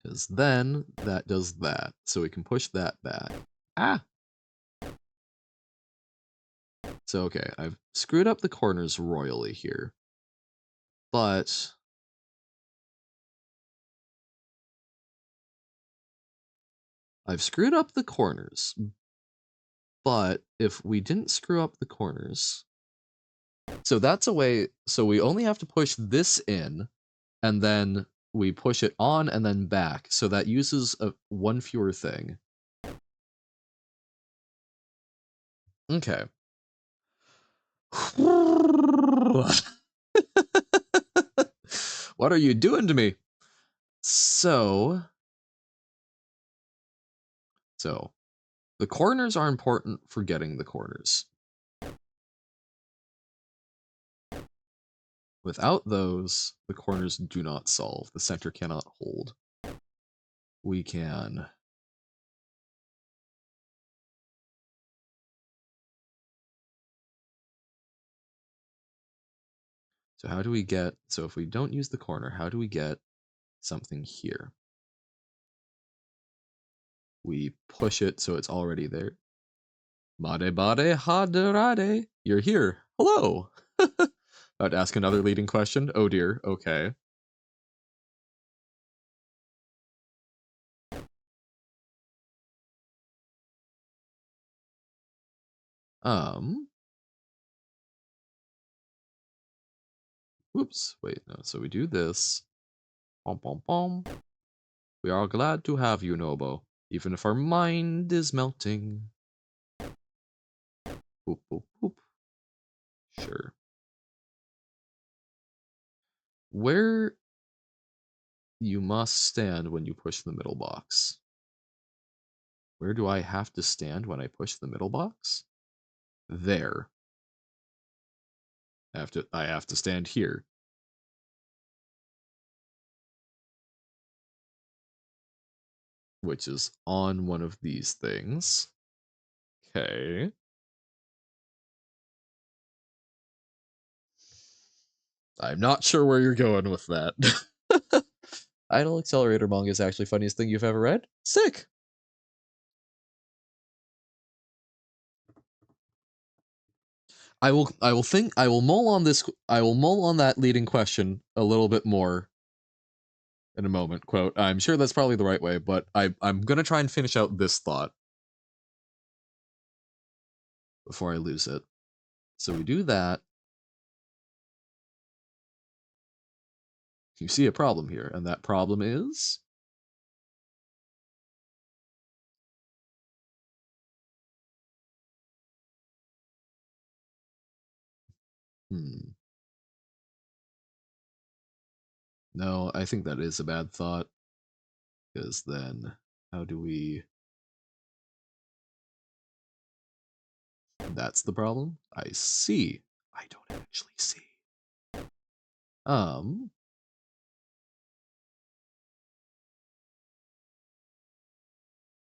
Because then, that does that. So we can push that back. Ah! So, okay, I've screwed up the corners royally here. But... I've screwed up the corners. But if we didn't screw up the corners... So that's a way... So we only have to push this in, and then we push it on and then back. So that uses one fewer thing. Okay. What are you doing to me? So the corners are important for getting the corners. Without those, the corners do not solve. The center cannot hold. We can so how do we get, so if we don't use the corner, how do we get something here? We push it so it's already there. Made bade haderade. You're here. Hello. About to ask another leading question. Oh dear. Okay. Whoops. Wait, no. So we do this. Pom pom pom. We are glad to have you, Nobo, even if our mind is melting. Boop boop boop. Sure. Where you must stand when you push the middle box. Where do I have to stand when I push the middle box? There. I have to stand here. Which is on one of these things. Okay. I'm not sure where you're going with that. Idle Accelerator manga is actually funniest thing you've ever read? Sick! I will mull on that leading question a little bit more in a moment. Quote, I'm sure that's probably the right way, but I'm gonna try and finish out this thought before I lose it. So we do that. You see a problem here, and that problem is No, I think that is a bad thought. Because then how do we That's the problem? I see. I don't actually see.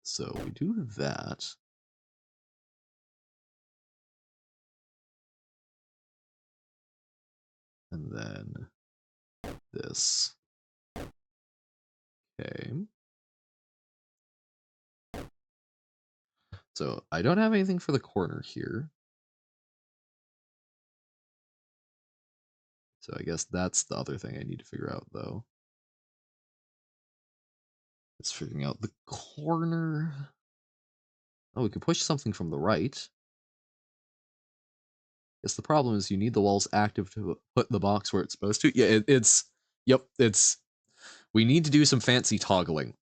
So we do that. And then this. Okay. So I don't have anything for the corner here. So I guess that's the other thing I need to figure out, though. It's figuring out the corner. Oh, we could push something from the right. Guess the problem is you need the walls active to put the box where it's supposed to. Yeah, we need to do some fancy toggling.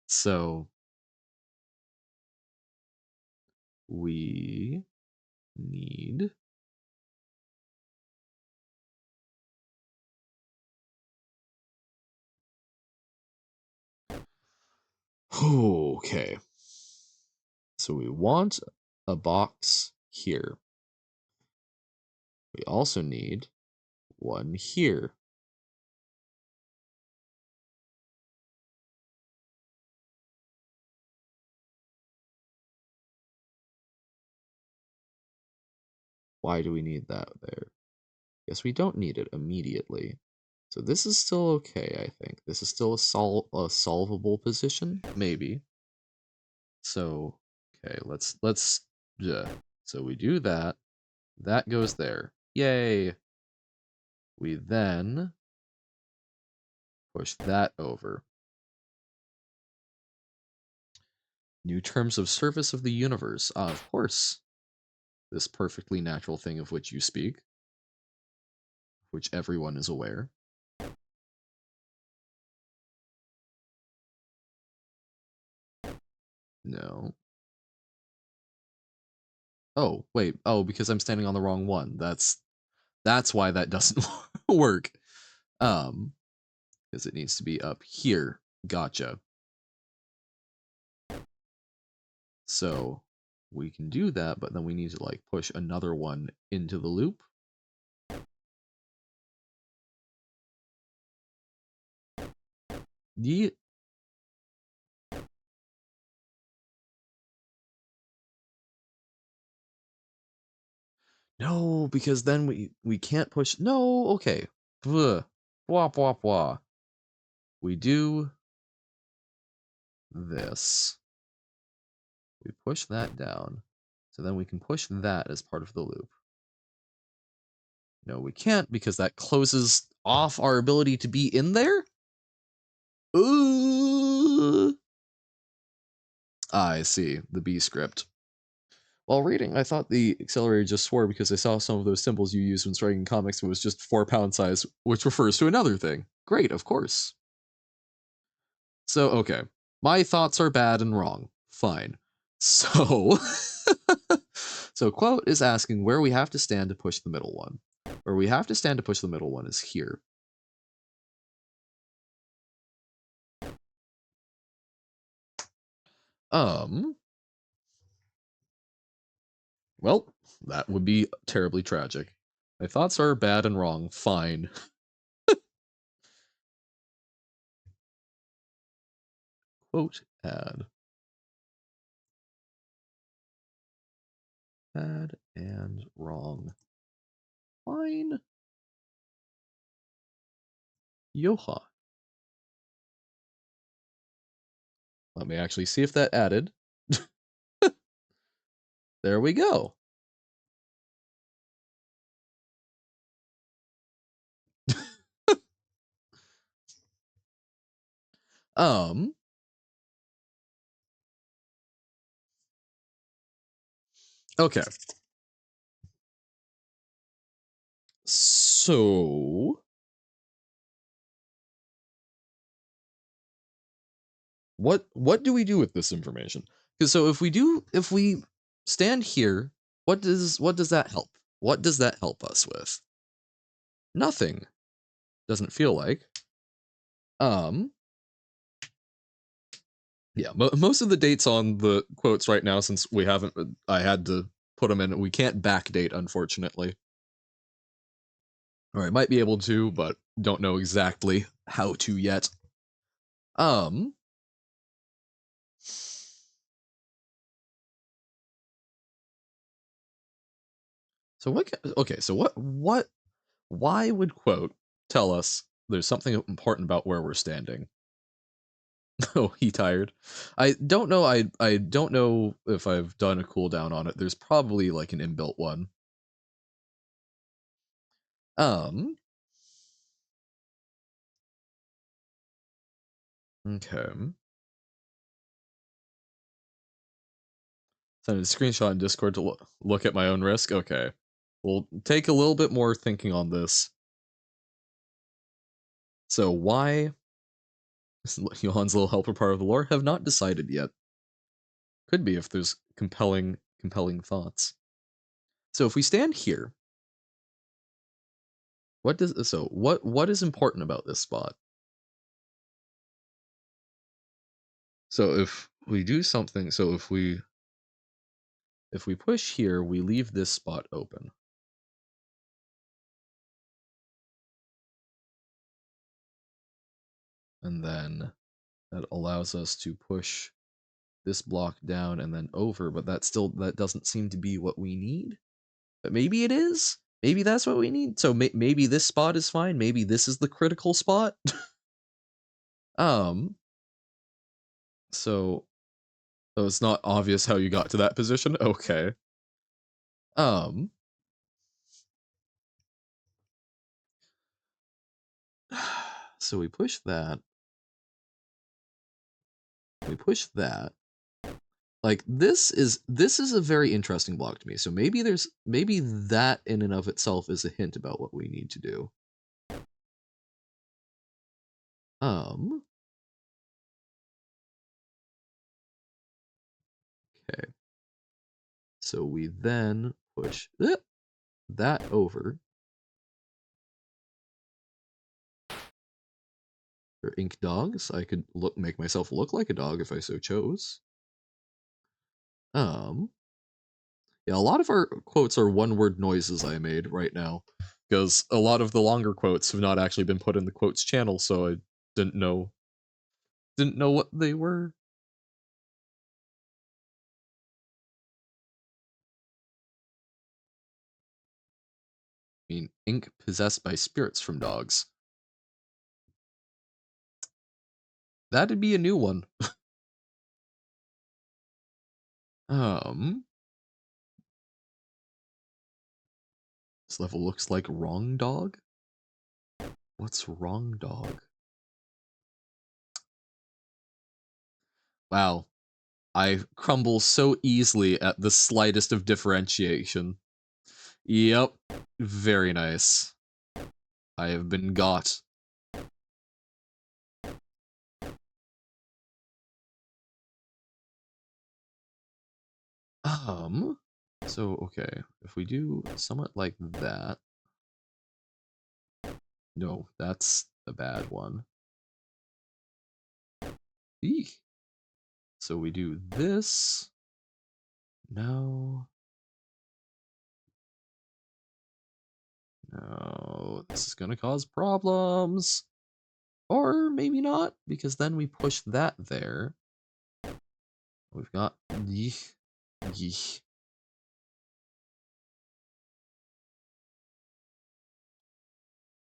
So we need okay. So we want a box here. We also need one here. Why do we need that there? Guess we don't need it immediately. So this is still okay, I think. This is still a solvable position, maybe. So, okay, yeah. So we do that. That goes there. Yay! We then push that over. New terms of service of the universe. Of course. This perfectly natural thing of which you speak, which everyone is aware. No. Oh, wait. Oh, because I'm standing on the wrong one. That's why that doesn't work. Because it needs to be up here. Gotcha. So we can do that, but then we need to like push another one into the loop. Yeah. No, because then we can't push. No, okay. Blah, blah, blah, blah. We do this. We push that down. So then we can push that as part of the loop. No, we can't because that closes off our ability to be in there? I see, the B script. While reading, I thought the accelerator just swore because I saw some of those symbols you use when writing comics was just 4 pound size, which refers to another thing. Great, of course. So, okay. My thoughts are bad and wrong. Fine. So, so quote is asking where we have to stand to push the middle one. Where we have to stand to push the middle one is here. Well, that would be terribly tragic. My thoughts are bad and wrong. Fine. Quote add. Bad and wrong. Fine. Johan. Let me actually see if that added. There we go. Um. Okay. So what do we do with this information? Because so if we stand here, what does that help? What does that help us with? Nothing. Doesn't feel like. Yeah, most of the dates on the quotes right now, since we haven't, I had to put them in. We can't backdate, unfortunately. All right, might be able to, but don't know exactly how to yet. Um. So what? Okay, so what? Why would quote tell us there's something important about where we're standing? Oh, he tired. I don't know. I don't know if I've done a cooldown on it. There's probably like an inbuilt one. Okay. Send a screenshot in Discord to look at my own risk. Okay. We'll take a little bit more thinking on this. So why Johan's little helper part of the lore have not decided yet. Could be if there's compelling thoughts. So if we stand here, what is important about this spot? So if we do something, so if we push here, we leave this spot open. And then that allows us to push this block down and then over, but that doesn't seem to be what we need. But maybe it is. Maybe that's what we need. So maybe this spot is fine. Maybe this is the critical spot. So it's not obvious how you got to that position. Okay. So we push that. We push that. Like this is a very interesting block to me. So maybe that in and of itself is a hint about what we need to do. Okay. So we then push that over. Or ink dogs. I could make myself look like a dog if I so chose. Um, yeah, a lot of our quotes are one-word noises I made right now, because a lot of the longer quotes have not actually been put in the quotes channel, so I didn't know what they were. I mean, ink possessed by spirits from dogs. That'd be a new one. Um, this level looks like wrong dog. What's wrong dog? Wow, I crumble so easily at the slightest of differentiation. Yep, very nice. I have been got. Um, so okay, if we do somewhat like that. No, that's a bad one. Eek. So we do this. No. No, this is gonna cause problems. Or maybe not, because then we push that there. We've got yeesh. Yeesh.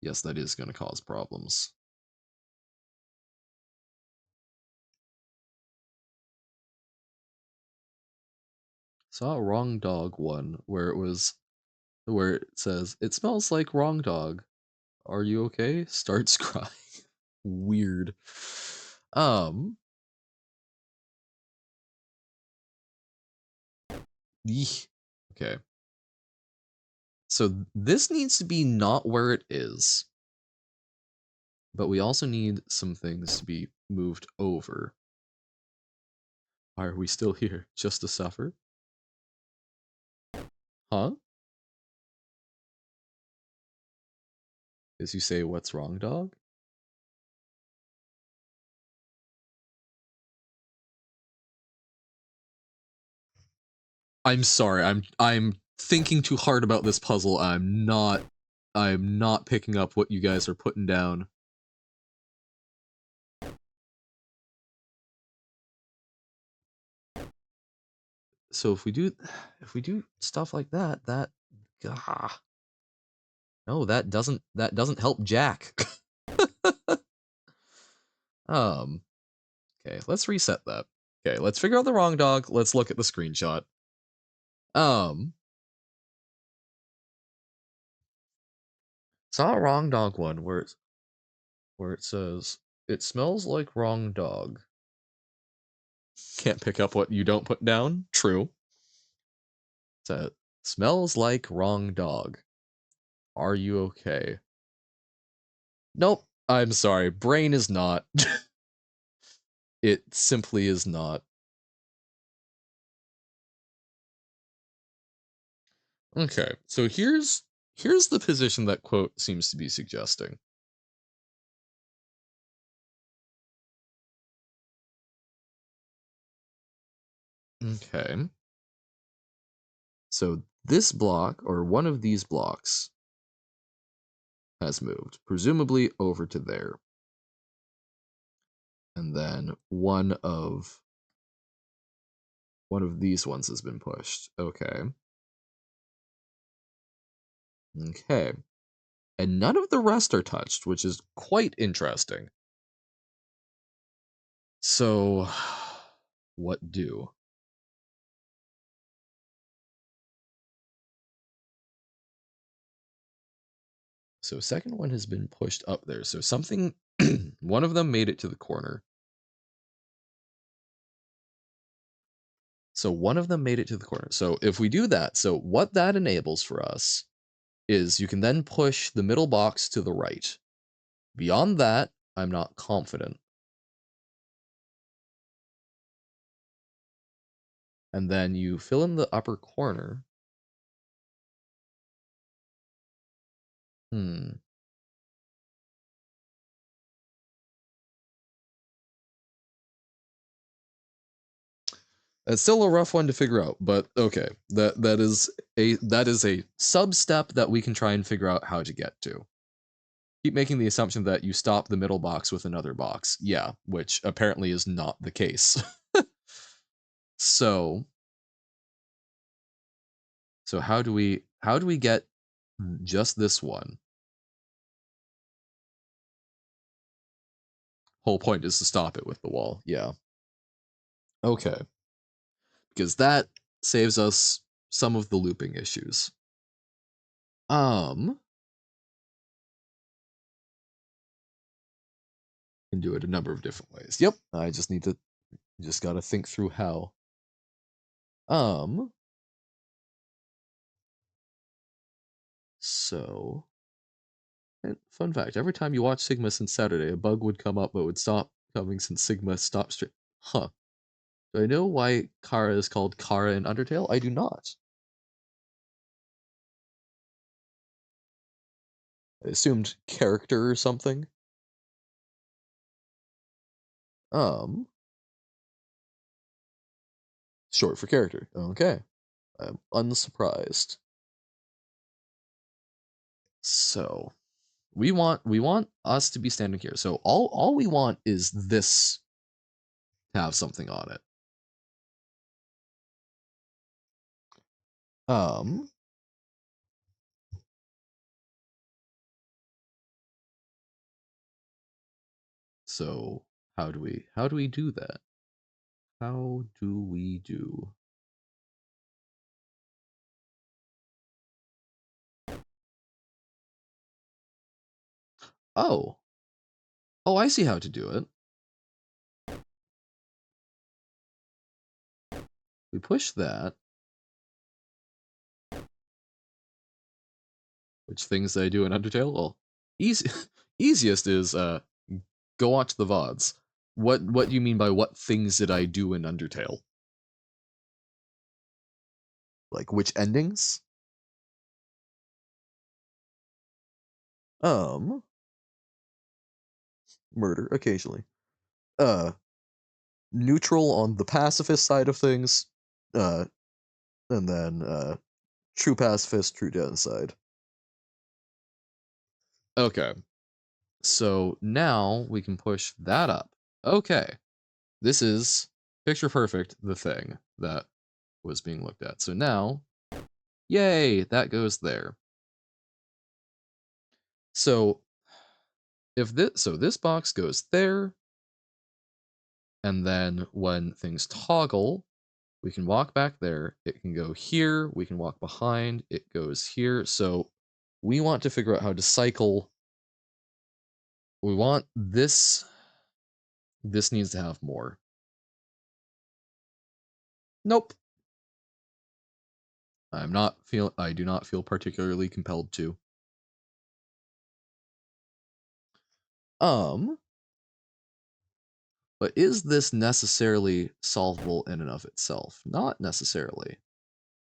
Yes, that is gonna cause problems. Saw a wrong dog one where it says, "It smells like wrong dog. Are you okay?" Starts crying. Weird. Um, yeesh. Okay. So this needs to be not where it is, but we also need some things to be moved over. Why are we still here? Just to suffer? Huh? As you say, what's wrong, dog? I'm sorry. I'm thinking too hard about this puzzle. I'm not picking up what you guys are putting down. So if we do stuff like that, gah. No, that doesn't help Jack. um okay, let's reset that. Okay, let's figure out the wrong dog. Let's look at the screenshot. Um Saw a wrong dog one where it says it smells like wrong dog. Can't pick up what you don't put down. True. So smells like wrong dog. Are you okay? Nope. I'm sorry. Brain is not. It simply is not. Okay. So here's the position that quote seems to be suggesting. Okay. So this block or one of these blocks has moved, presumably over to there. And then one of these ones has been pushed. Okay. Okay. And none of the rest are touched, which is quite interesting. So, what do? So, second one has been pushed up there. So, something, one of them made it to the corner. So, one of them made it to the corner. So, if we do that, so what that enables for us is you can then push the middle box to the right. Beyond that, I'm not confident. And then you fill in the upper corner. Hmm. It's still a rough one to figure out, but okay. That is a sub step that we can try and figure out how to get to. Keep making the assumption that you stop the middle box with another box. Yeah, which apparently is not the case. so so how do we get just this one? Whole point is to stop it with the wall. Yeah. Okay. Because that saves us some of the looping issues. Can do it a number of different ways. Yep. I just gotta think through how. Um, so and fun fact, every time you watch Sigma since Saturday, a bug would come up but would stop coming since Sigma stopped straight. Huh. Do I know why Kara is called Kara in Undertale? I do not. I assumed character or something. Um, Short for character. Okay. I'm unsurprised. So we want us to be standing here. So all we want is this to have something on it. Um so how do we do that? How do we do? Oh. Oh, I see how to do it. We push that. Which things did I do in Undertale? Well, easy easiest is go watch the VODs. What do you mean by what things did I do in Undertale? Like which endings? Um, Murder occasionally. Uh, Neutral on the pacifist side of things. Uh, and then true pacifist, true genocide. Okay, so now we can push that up. Okay, this is picture perfect, the thing that was being looked at. So now, yay, that goes there. So this box goes there, and then when things toggle, we can walk back there. It can go here. We can walk behind. It goes here. So we want to figure out how to cycle. We want this. This needs to have more. Nope. I do not feel particularly compelled to. Um, but is this necessarily solvable in and of itself? Not necessarily.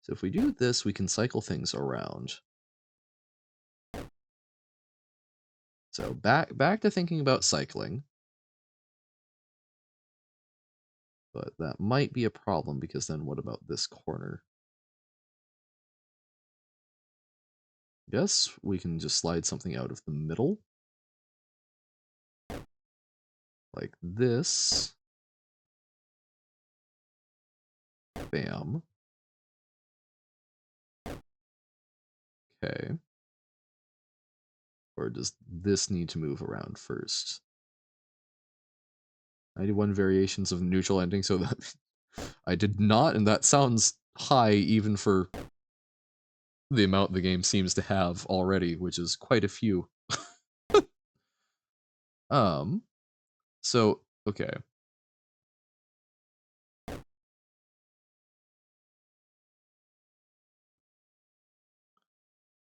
So if we do this, we can cycle things around. So back to thinking about cycling. But that might be a problem because then what about this corner? Guess we can just slide something out of the middle. Like this. Bam. Okay. Or does this need to move around first? 91 variations of neutral ending, so that I did not, and that sounds high even for the amount the game seems to have already, which is quite a few. um, so, okay.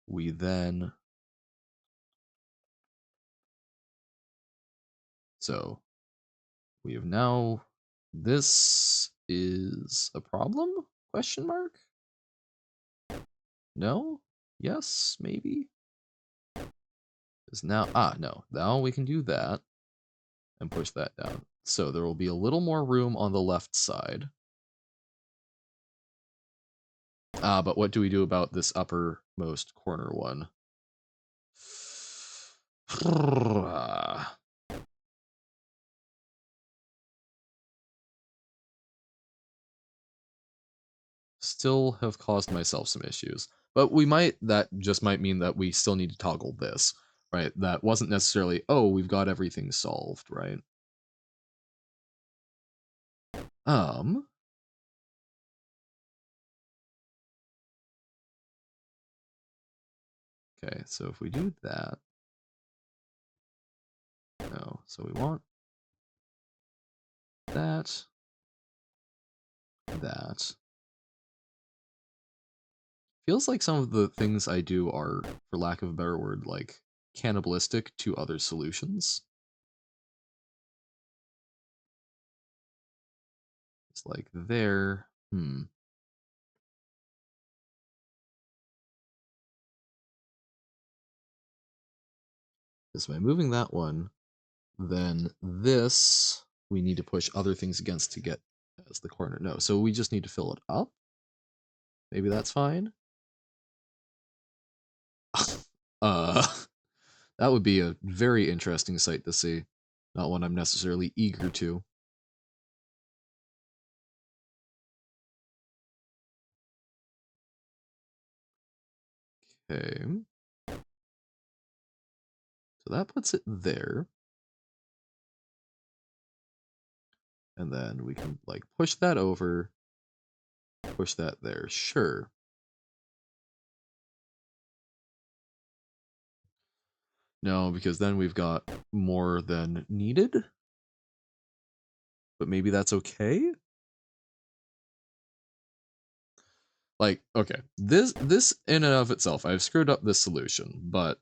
We then... So, we have now... This is a problem? Question mark? No? Yes? Maybe? Is now... no. Now we can do that and push that down. So there will be a little more room on the left side. But what do we do about this uppermost corner one? Still have caused myself some issues. But that just might mean that we still need to toggle this, right? That wasn't necessarily, oh, we've got everything solved, right? Okay, so if we do that, no, so we want that, that. Feels like some of the things I do are, for lack of a better word, like cannibalistic to other solutions. It's like there, Because by moving that one, then this we need to push other things against to get as the corner. No, so we just need to fill it up. Maybe that's fine. uh, that would be a very interesting sight to see. Not one I'm necessarily eager to. Okay. So that puts it there. And then we can like push that over, push that there. Sure. No, because then we've got more than needed. But maybe that's okay. Like, okay, this in and of itself, I've screwed up this solution, but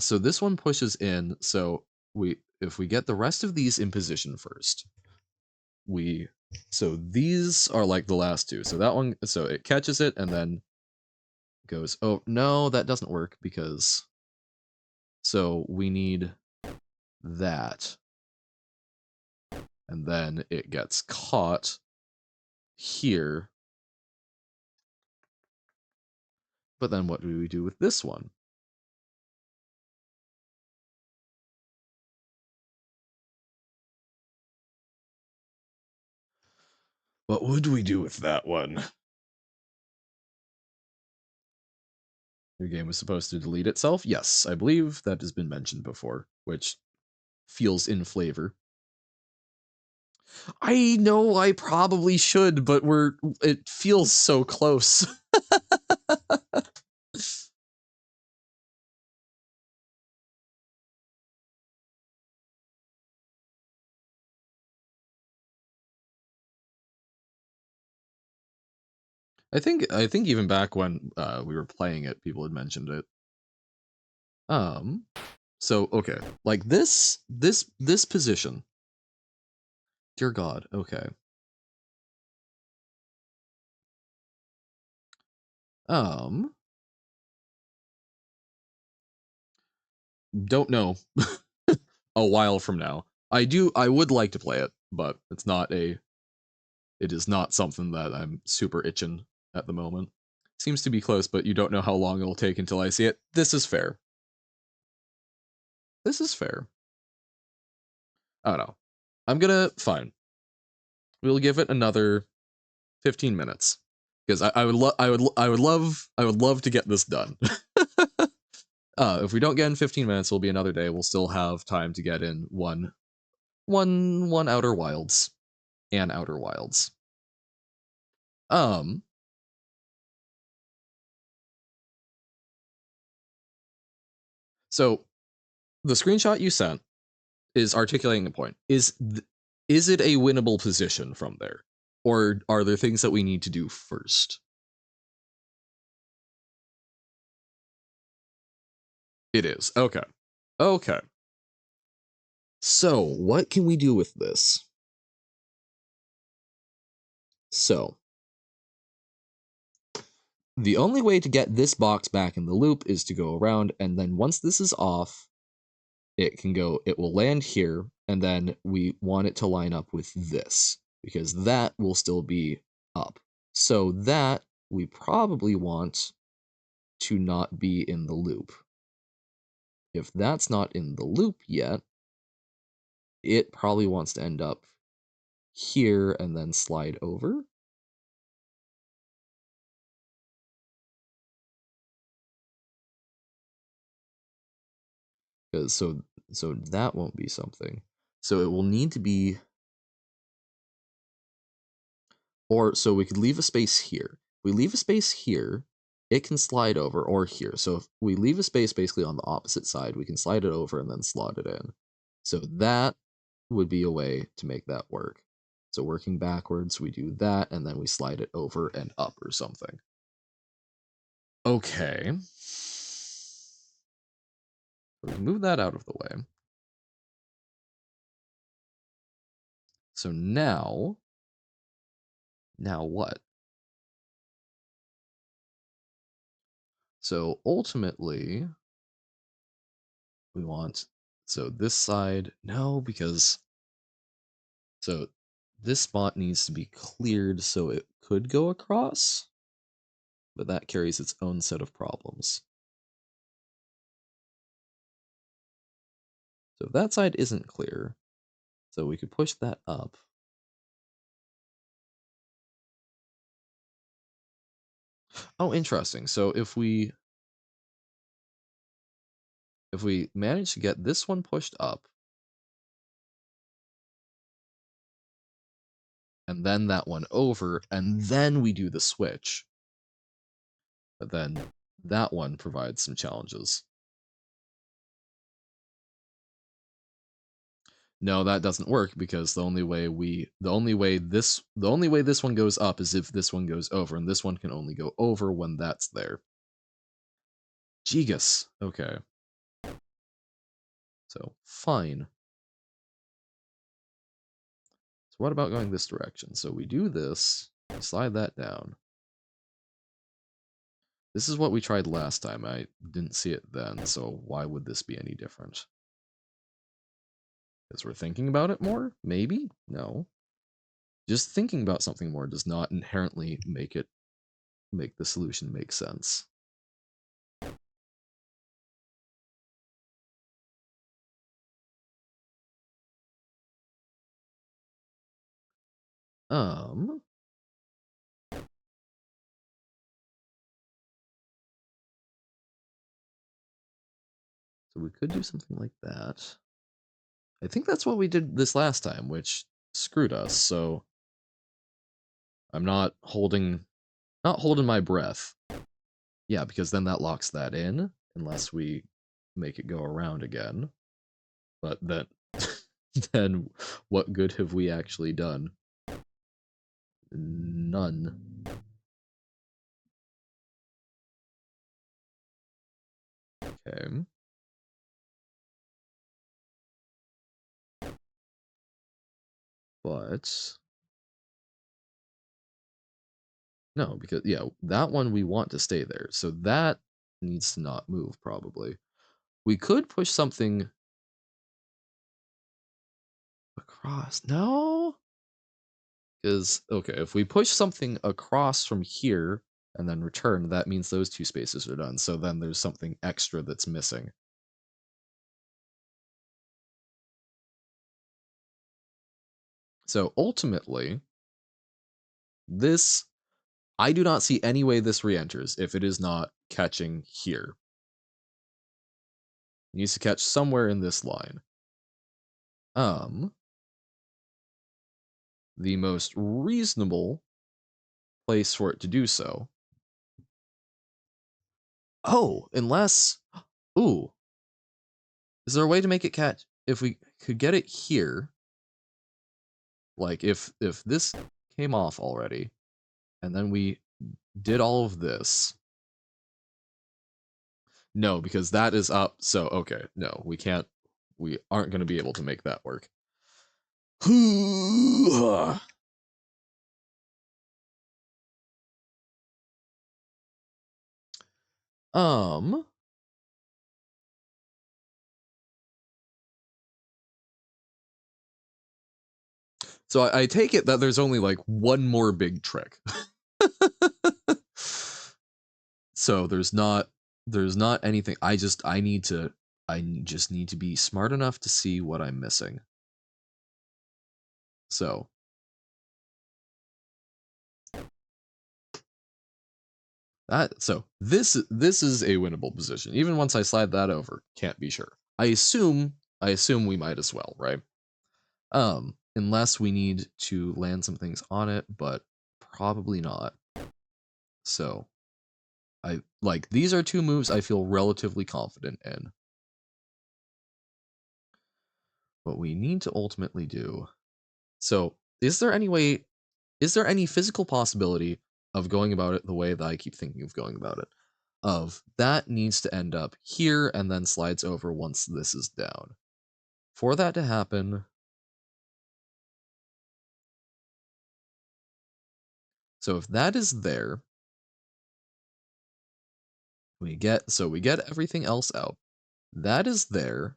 so this one pushes in, so if we get the rest of these in position first, so these are like the last two. So that one, so it catches it and then goes, oh no, that doesn't work because so we need that. And then it gets caught here. But then what do we do with this one? What would we do with that one? Your game was supposed to delete itself? Yes, I believe that has been mentioned before, which feels in flavor. I know I probably should, but it feels so close. I think even back when we were playing it, people had mentioned it. So okay, like this position. Dear God, okay. Don't know. A while from now. I would like to play it, but it is not something that I'm super itching at the moment. Seems to be close, but you don't know how long it'll take until I see it. This is fair. This is fair. I don't know. Fine. We'll give it another 15 minutes. Because I would love to get this done. If we don't get in 15 minutes, it'll be another day. We'll still have time to get in one Outer Wilds and Outer Wilds. So the screenshot you sent is articulating the point. Is it a winnable position from there? Or are there things that we need to do first? It is. Okay. Okay. So, what can we do with this? So, the only way to get this box back in the loop is to go around, and then once this is off, it will land here, and then we want it to line up with this, because that will still be up. So that we probably want to not be in the loop. If that's not in the loop yet, it probably wants to end up here and then slide over. Because so that won't be something. So it will need to be, or so we could leave a space here. If we leave a space here, it can slide over, or here. So if we leave a space basically on the opposite side, we can slide it over and then slot it in. So that would be a way to make that work. So working backwards, we do that, and then we slide it over and up or something. Okay. We move that out of the way. So now what? So ultimately, we want, so this side, no, because, so this spot needs to be cleared so it could go across, but that carries its own set of problems. So that side isn't clear, so we could push that up. Oh, interesting. So if we manage to get this one pushed up, and then that one over, and then we do the switch, but then that one provides some challenges. No, that doesn't work, because the only way this one goes up is if this one goes over, and this one can only go over when that's there. Gigas. Okay. So fine. So what about going this direction? So we do this, we slide that down. This is what we tried last time. I didn't see it then, so why would this be any different? Because we're thinking about it more? Maybe? No. Just thinking about something more does not inherently make the solution make sense. So we could do something like that. I think that's what we did this last time, which screwed us, so I'm not holding my breath. Yeah, because then that locks that in, unless we make it go around again. But then, then what good have we actually done? None. Okay. But no, because yeah, that one we want to stay there. So that needs to not move, probably. We could push something across. No? Because, okay, if we push something across from here and then return, that means those two spaces are done. So then there's something extra that's missing. So ultimately, this, I do not see any way this re-enters if it is not catching here. It needs to catch somewhere in this line. The most reasonable place for it to do so. Oh, unless, ooh, is there a way to make it catch? If we could get it here, like if this came off already, and then we did all of this. No, because that is up. So okay, no, we can't. We aren't going to be able to make that work. Um. So I take it that there's only like one more big trick. So there's not anything. I just need to be smart enough to see what I'm missing. So this is a winnable position. Even once I slide that over, can't be sure. I assume we might as well, right? Unless we need to land some things on it, but probably not. So I like these are two moves I feel relatively confident in. What we need to ultimately do. So, is there any physical possibility of going about it the way that I keep thinking of going about it? Of that needs to end up here and then slides over once this is down. For that to happen, so if that is there, we get everything else out. That is there,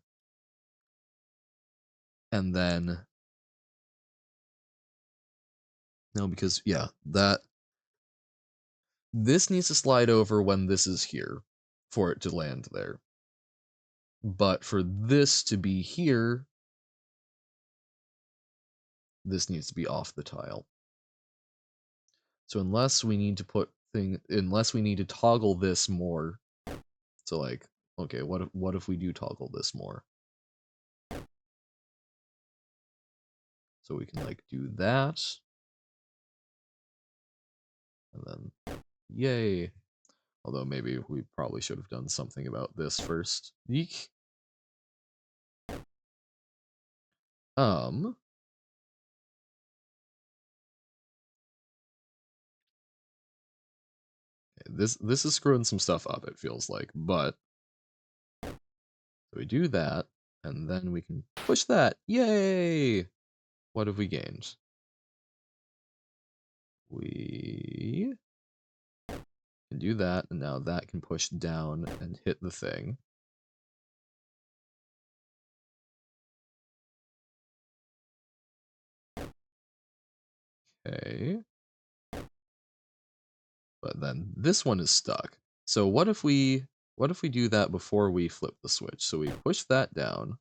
and then no, because yeah, that this needs to slide over when this is here for it to land there. But for this to be here, this needs to be off the tile. So unless we need to toggle this more, so like, okay, what if we do toggle this more? So we can like do that, and then yay. Although maybe we probably should have done something about this first. Yeek. Um, this is screwing some stuff up, it feels like, but so we do that, and then we can push that. Yay! What have we gained? We can do that, and now that can push down and hit the thing. Okay. But then this one is stuck. So what if we do that before we flip the switch? So we push that down,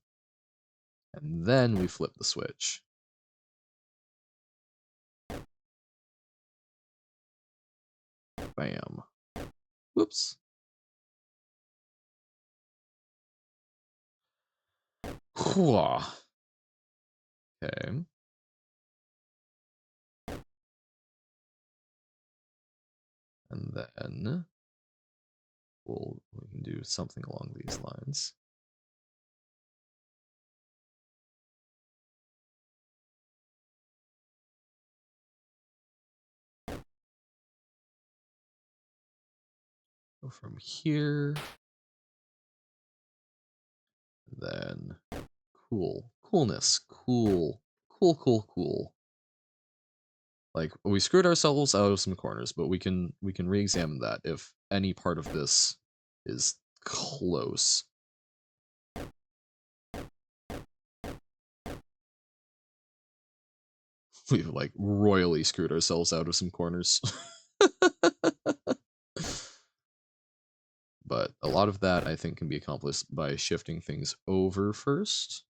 and then we flip the switch. Bam. Whoops. Okay. And then we can do something along these lines. Go from here. Then coolness. Cool. Like we screwed ourselves out of some corners, but we can re-examine that if any part of this is close. We've like royally screwed ourselves out of some corners. But a lot of that I think can be accomplished by shifting things over first.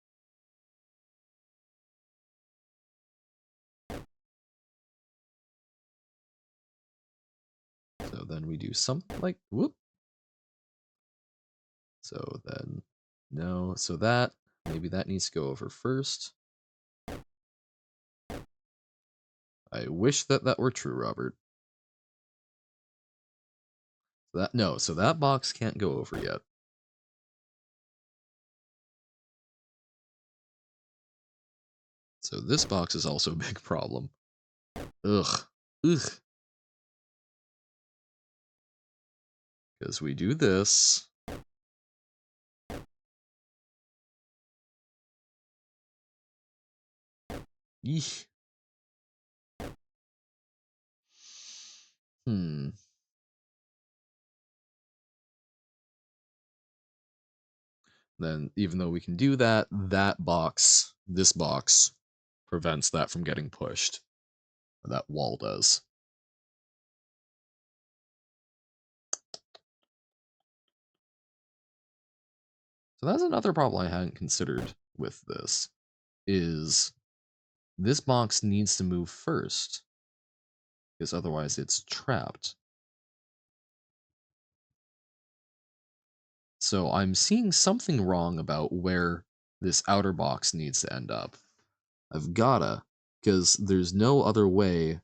So then we do something like whoop. So then no, so that maybe that needs to go over first. I wish that that were true, Robert. So that box can't go over yet. So this box is also a big problem. Ugh. Because we do this. Eesh. Hmm. Then even though we can do that, this box prevents that from getting pushed. That wall does. So that's another problem I hadn't considered with this, is this box needs to move first, because otherwise it's trapped. So I'm seeing something wrong about where this outer box needs to end up. I've gotta, because there's no other way.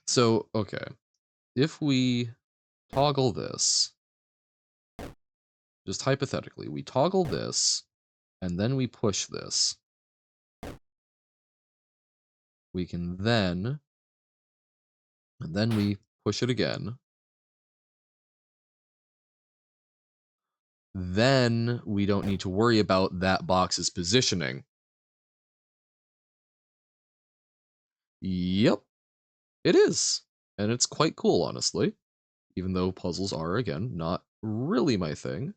So, okay, if we toggle this, just hypothetically, we toggle this, and then we push this, we can then, and then we push it again, then we don't need to worry about that box's positioning. Yep, it is. And it's quite cool, honestly. Even though puzzles are, again, not really my thing,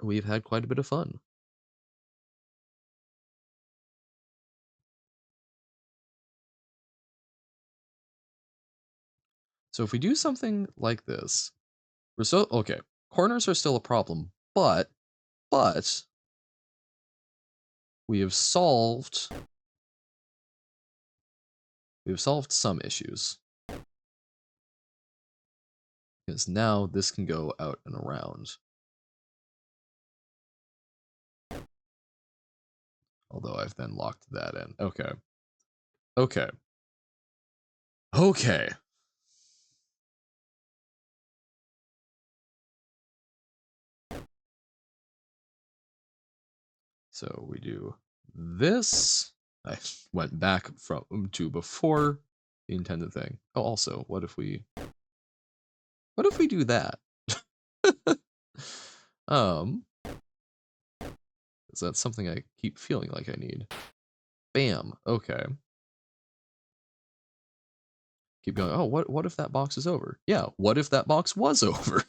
we've had quite a bit of fun. So if we do something like this, we're so, okay, corners are still a problem, but we have solved some issues. Because now this can go out and around. Although I've then locked that in. Okay. Okay. Okay. So we do this. I went back from to before the intended thing. Oh, also, what if we do that? Is that something I keep feeling like I need? Bam. Okay. Keep going. Oh, what if that box is over? Yeah, what if that box was over?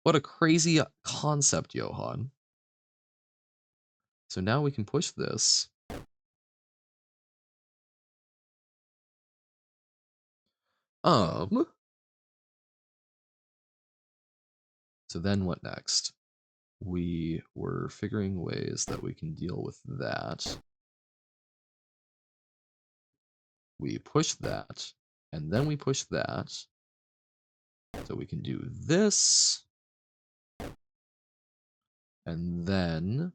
What a crazy concept, Johan. So now we can push this. So then what next? We were figuring ways that we can deal with that. We push that, and then we push that. So we can do this. And then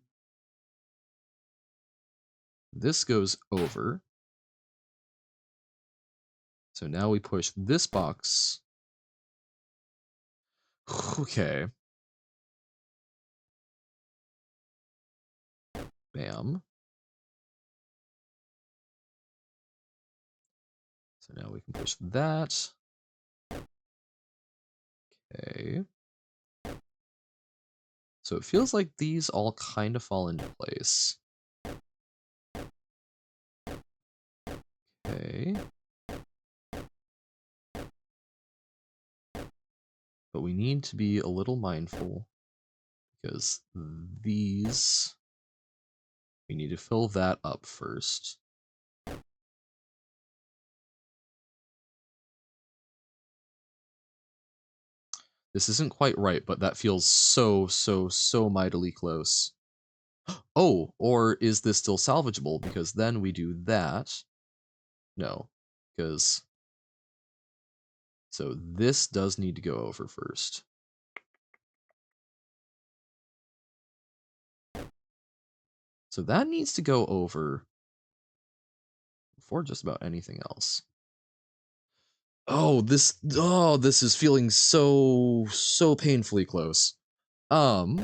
this goes over. So now we push this box. Okay. Bam. So now we can push that. Okay. So it feels like these all kind of fall into place. Okay. But we need to be a little mindful because these, we need to fill that up first. This isn't quite right, but that feels so mightily close. Oh, or is this still salvageable? Because then we do that. No, because... So this does need to go over first. So that needs to go over before just about anything else. Oh, this is feeling so painfully close. Okay.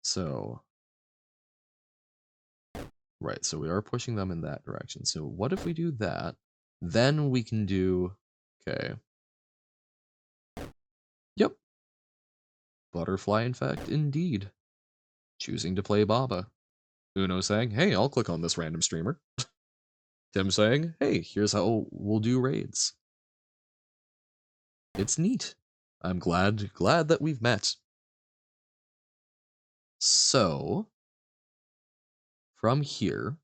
So, right, so we are pushing them in that direction. So what if we do that? Then we can do, okay. Yep. Butterfly effect, indeed. Choosing to play Baba. Uno saying, hey, I'll click on this random streamer. Tim saying, hey, here's how we'll do raids. It's neat. I'm glad that we've met. So, from here,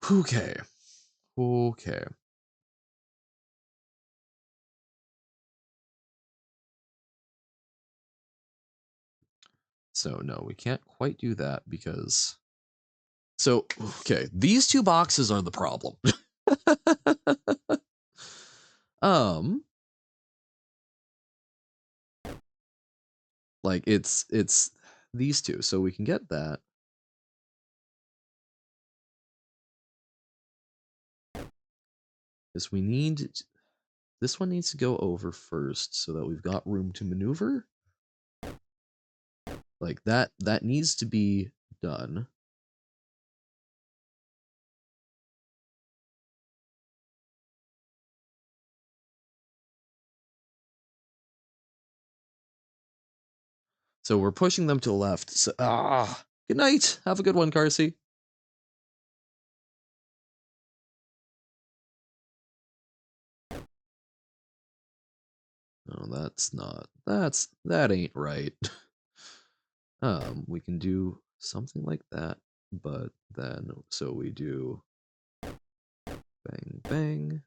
okay. So no, we can't quite do that because. So okay, these two boxes are the problem. um, like it's these two, so we can get that. Because we need this one needs to go over first so that we've got room to maneuver. Like that needs to be done. So we're pushing them to the left. So, good night. Have a good one, Carsey. No, that's not. That ain't right. We can do something like that, but then so we do bang bang.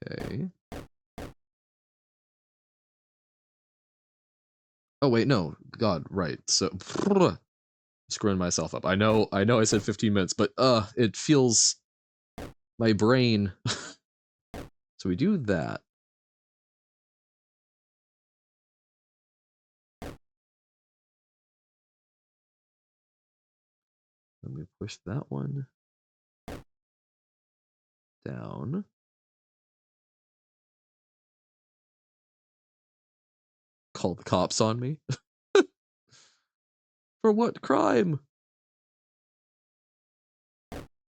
Okay. Oh wait, no. God, right. So screwing myself up. I know I said 15 minutes, but it feels my brain. So we do that. Then we push that one down. Call the cops on me. For what crime?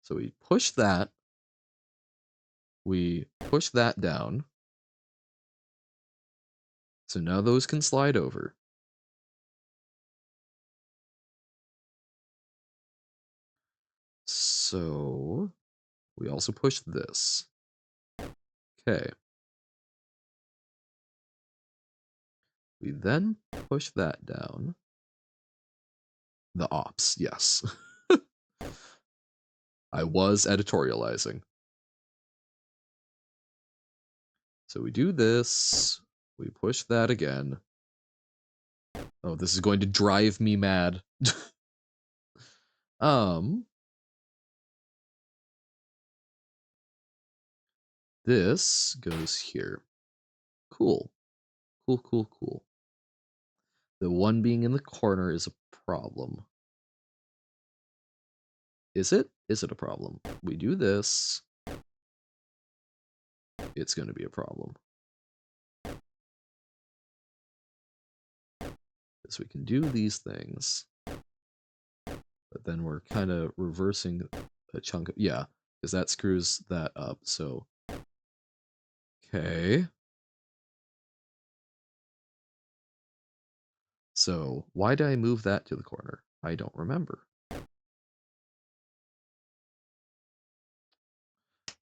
So we push that. We push that down. So now those can slide over. So we also push this. Okay. We then push that down. The ops, yes. I was editorializing. So we do this. We push that again. Oh, this is going to drive me mad. This goes here. Cool. Cool. The one being in the corner is a problem. Is it? Is it a problem? We do this. It's going to be a problem. Because we can do these things. But then we're kind of reversing a chunk of, yeah, because that screws that up. So, okay. So why did I move that to the corner? I don't remember.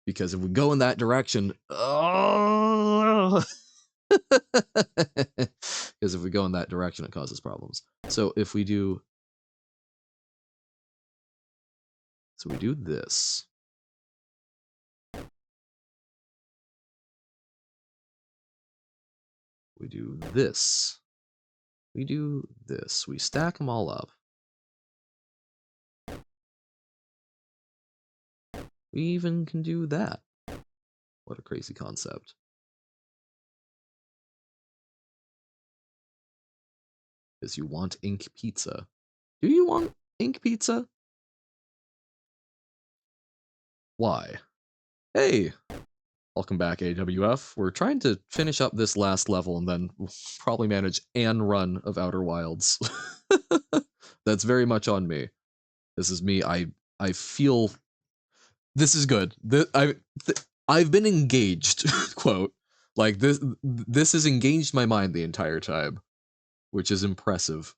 Because if we go in that direction, oh, because if we go in that direction, it causes problems. So if we do, so we do this. We do this. We do this. We stack them all up. We even can do that. What a crazy concept. Because you want ink pizza. Do you want ink pizza? Why? Hey, welcome back, AWF. We're trying to finish up this last level and then we'll probably manage an run of Outer Wilds. That's very much on me. This is me. I feel this is good. I've been engaged, quote. Like this has engaged my mind the entire time, which is impressive.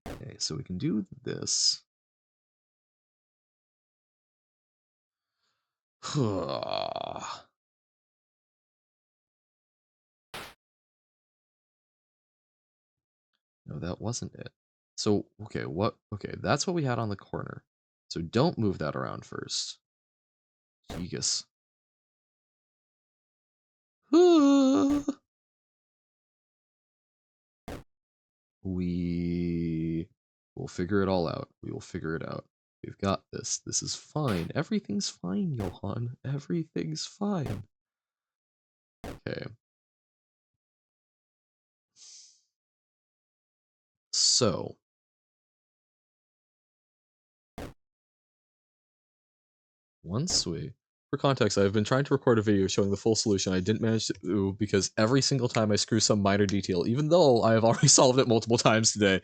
Okay, so we can do this. No, that wasn't it. So, okay, okay, that's what we had on the corner. So don't move that around first. Jegus. We will figure it all out. We will figure it out. We've got this. This is fine. Everything's fine, Johan. Everything's fine. Okay. So. Once we... For context, I've been trying to record a video showing the full solution. I didn't manage to because every single time I screw some minor detail, even though I have already solved it multiple times today.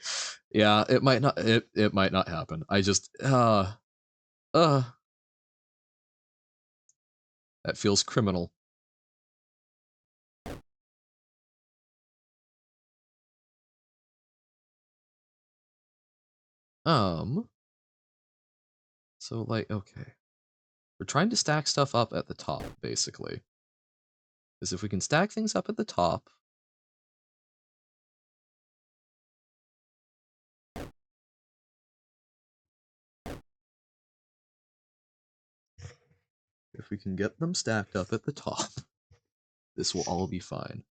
Yeah, it might not it might not happen. I just that feels criminal. So like, okay. We're trying to stack stuff up at the top, basically. Because if we can stack things up at the top, if we can get them stacked up at the top, this will all be fine.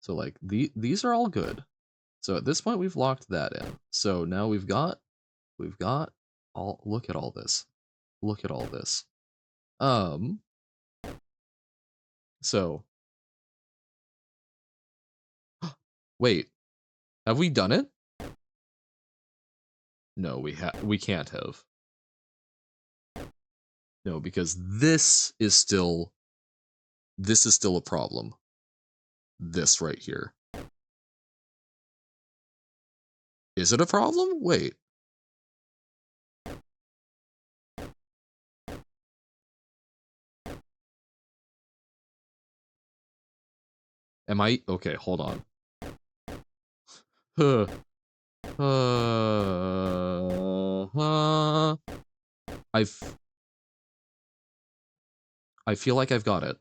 So like these are all good. So at this point we've locked that in. So now we've got all, look at all this. Look at all this. So wait, have we done it? No, we can't have. No, because this is still a problem. This right here. Is it a problem? Wait. Am I okay, hold on. I feel like I've got it.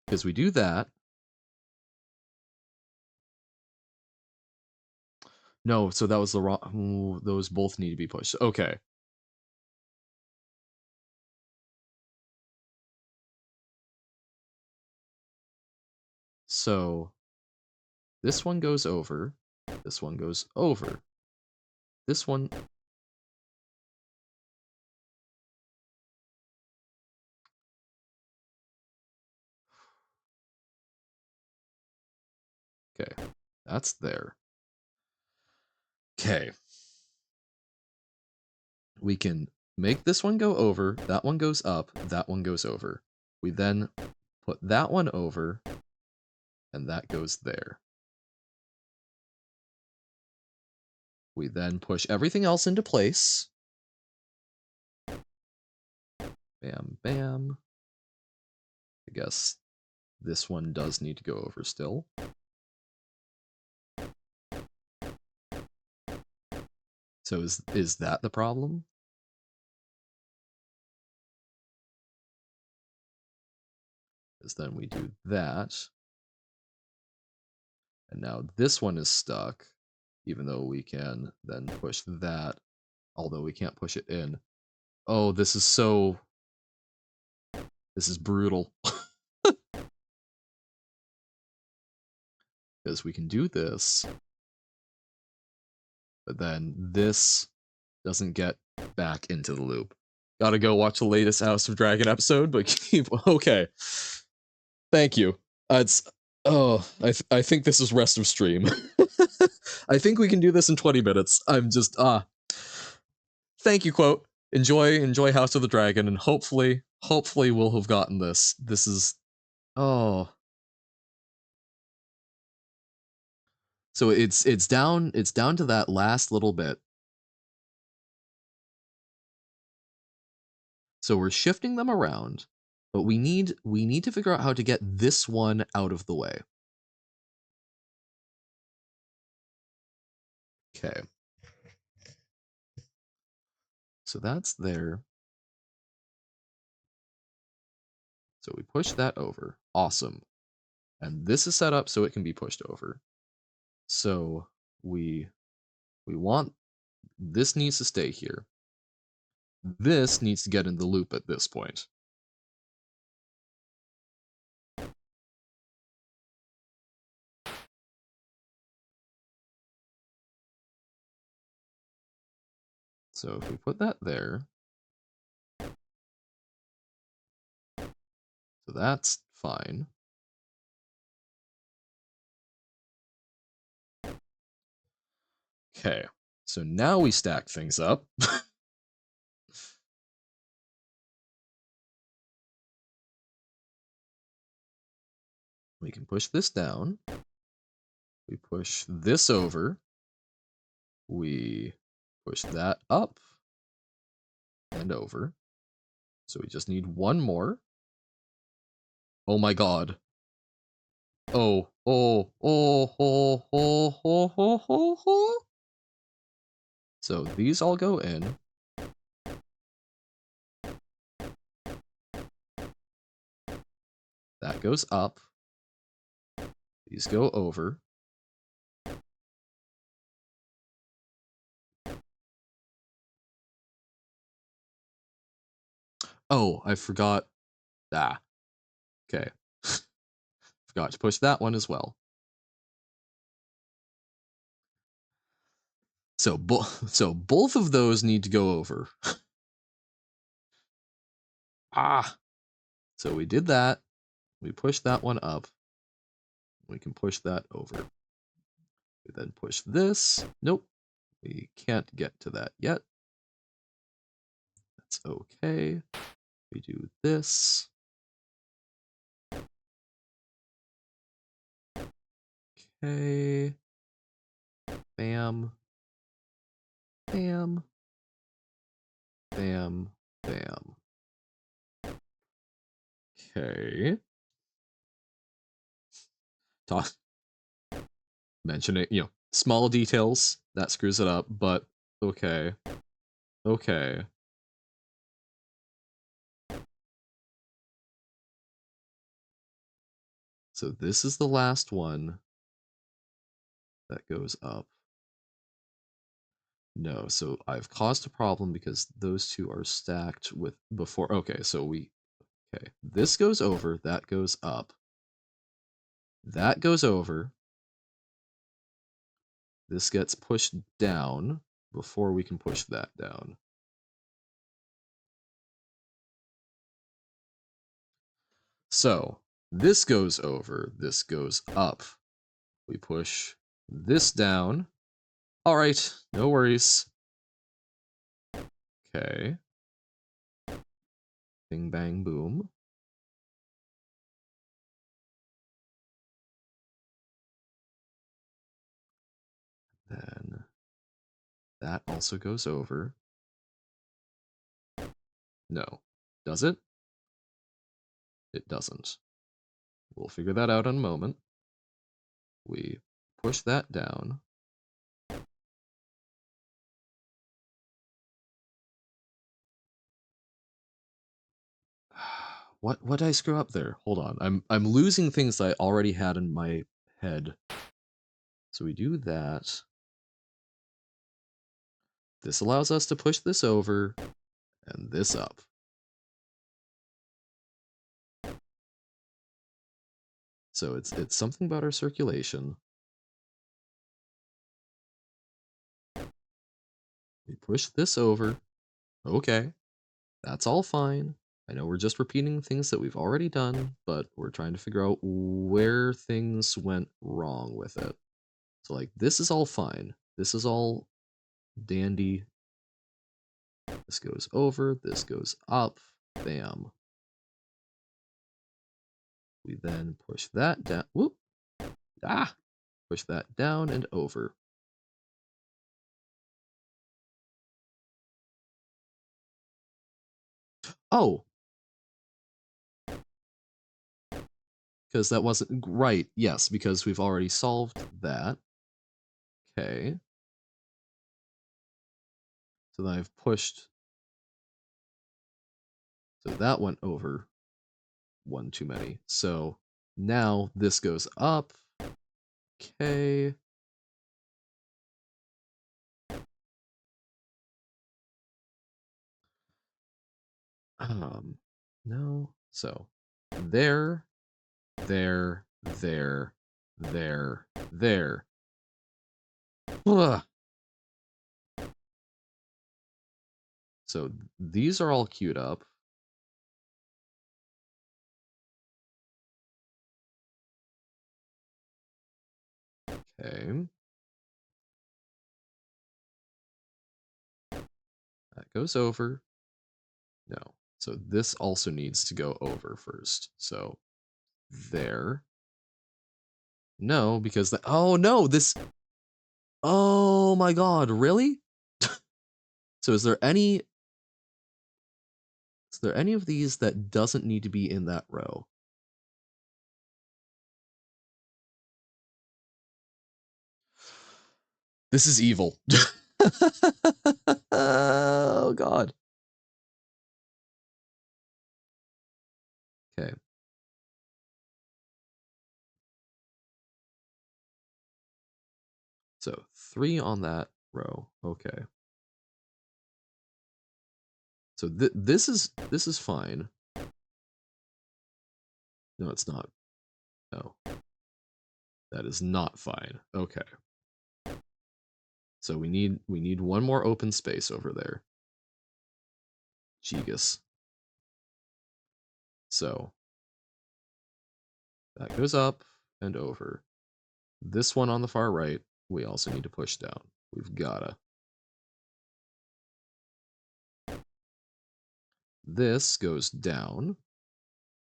Because we do that. No, so that was the wrong... Ooh, those both need to be pushed. Okay. So, this one goes over. This one goes over. This one... Okay, that's there. Okay. We can make this one go over, that one goes up, that one goes over. We then put that one over, and that goes there. We then push everything else into place. Bam, bam. I guess this one does need to go over still. So is that the problem? Because then we do that. And now this one is stuck, even though we can then push that, although we can't push it in. Oh, this is brutal. Because we can do this, but then this doesn't get back into the loop. Gotta go watch the latest House of Dragon episode, but keep okay. Thank you. It's I think this is rest of stream. I think we can do this in 20 minutes. I'm just thank you, quote. Enjoy House of the Dragon, and hopefully we'll have gotten this. This is So it's down to that last little bit. So we're shifting them around, but we need to figure out how to get this one out of the way. Okay. So that's there. So we push that over. Awesome. And this is set up so it can be pushed over. So we want this needs to stay here. This needs to get in the loop at this point. So if we put that there, so that's fine. Okay, so now we stack things up. We can push this down. We push this over. We push that up and over. So we just need one more. Oh my god. Oh, oh, oh, oh, oh, oh, oh, oh, oh. So these all go in. That goes up. These go over. Oh, I forgot. Ah. Okay. Forgot to push that one as well. So, so both of those need to go over. Ah. So we did that. We pushed that one up. We can push that over. We then push this. Nope. We can't get to that yet. That's okay. We do this. Okay. Bam. Bam. Bam. Bam. Okay. Talk. Mentioning, small details that screws it up, but okay. Okay. So this is the last one that goes up. No, so I've caused a problem because those two are stacked with before. Okay, so okay, this goes over, that goes up. That goes over. This gets pushed down before we can push that down. So this goes over, this goes up. We push this down. All right, no worries. Okay. Bing, bang, boom. Then that also goes over. No. Does it? It doesn't. We'll figure that out in a moment. We push that down. What did I screw up there? Hold on. I'm losing things that I already had in my head. So we do that. This allows us to push this over and this up. So it's something about our circulation. We push this over. Okay. That's all fine. I know we're just repeating things that we've already done, but we're trying to figure out where things went wrong with it. So like this is all fine. This is all dandy. This goes over, this goes up. Bam. We then push that down. Whoop. Ah. Push that down and over. Oh, because that wasn't right. Yes, because we've already solved that. Okay. So then I've pushed. So that went over one too many. So now this goes up. Okay. No. So there, there, there, there. Ugh. So these are all queued up. Okay. That goes over. No. So this also needs to go over first. So there. No, because the oh no, this oh my god, really? So is there any of these that doesn't need to be in that row? This is evil. Oh god. Okay. So 3 on that row. Okay. So this is fine. No, it's not. No. That is not fine. Okay. So we need one more open space over there. Gigas. So that goes up and over. This one on the far right, we also need to push down. We've gotta. This goes down.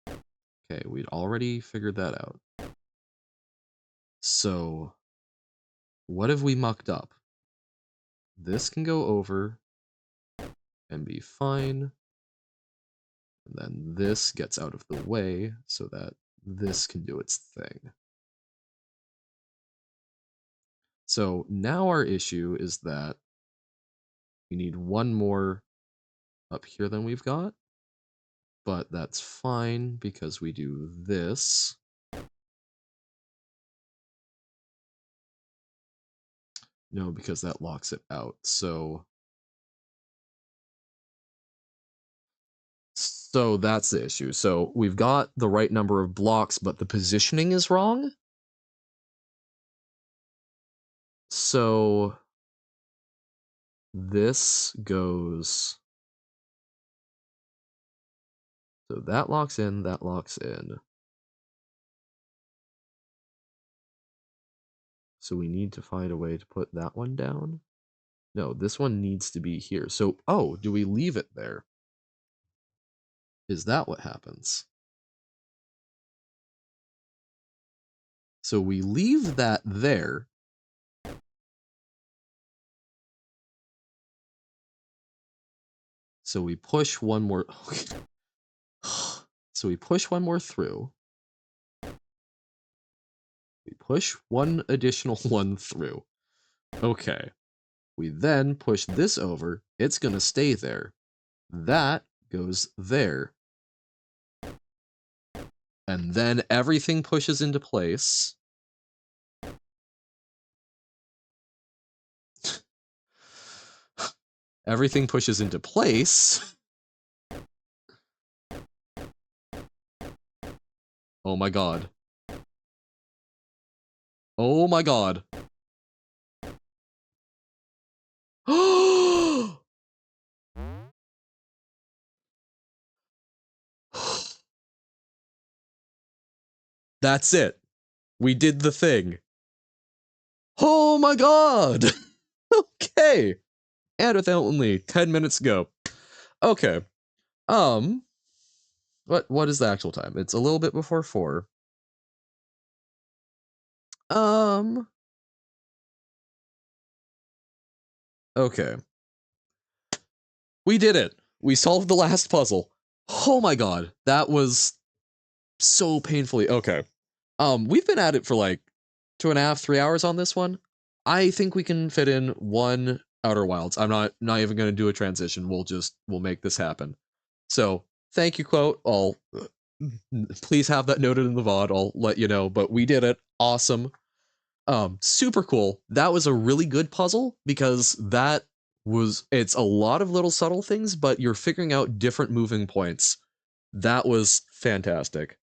Okay, we'd already figured that out. So what have we mucked up? This can go over and be fine. And then this gets out of the way so that this can do its thing. So now our issue is that we need one more up here than we've got, but that's fine because we do this. No, because that locks it out. So that's the issue. So we've got the right number of blocks, but the positioning is wrong. So this goes. So that locks in, that locks in. So we need to find a way to put that one down. No, this one needs to be here. So, oh, do we leave it there? Is that what happens? So we leave that there. So we push one more. So we push one more through. We push one additional one through. Okay. We then push this over. It's going to stay there. That goes there. And then everything pushes into place. Everything pushes into place. Oh my god. Oh my god. That's it. We did the thing. Oh my god. Okay. And with only 10 minutes ago. Okay. What is the actual time? It's a little bit before 4. Um, okay. We did it. We solved the last puzzle. Oh my god, that was so painfully okay. We've been at it for like 2.5, 3 hours on this one. I think we can fit in one Outer Wilds. I'm not even gonna do a transition. We'll make this happen. So thank you, quote. I'll please have that noted in the VOD. I'll let you know. But we did it. Awesome. Super cool. That was a really good puzzle because it's a lot of little subtle things, but you're figuring out different moving points. That was fantastic.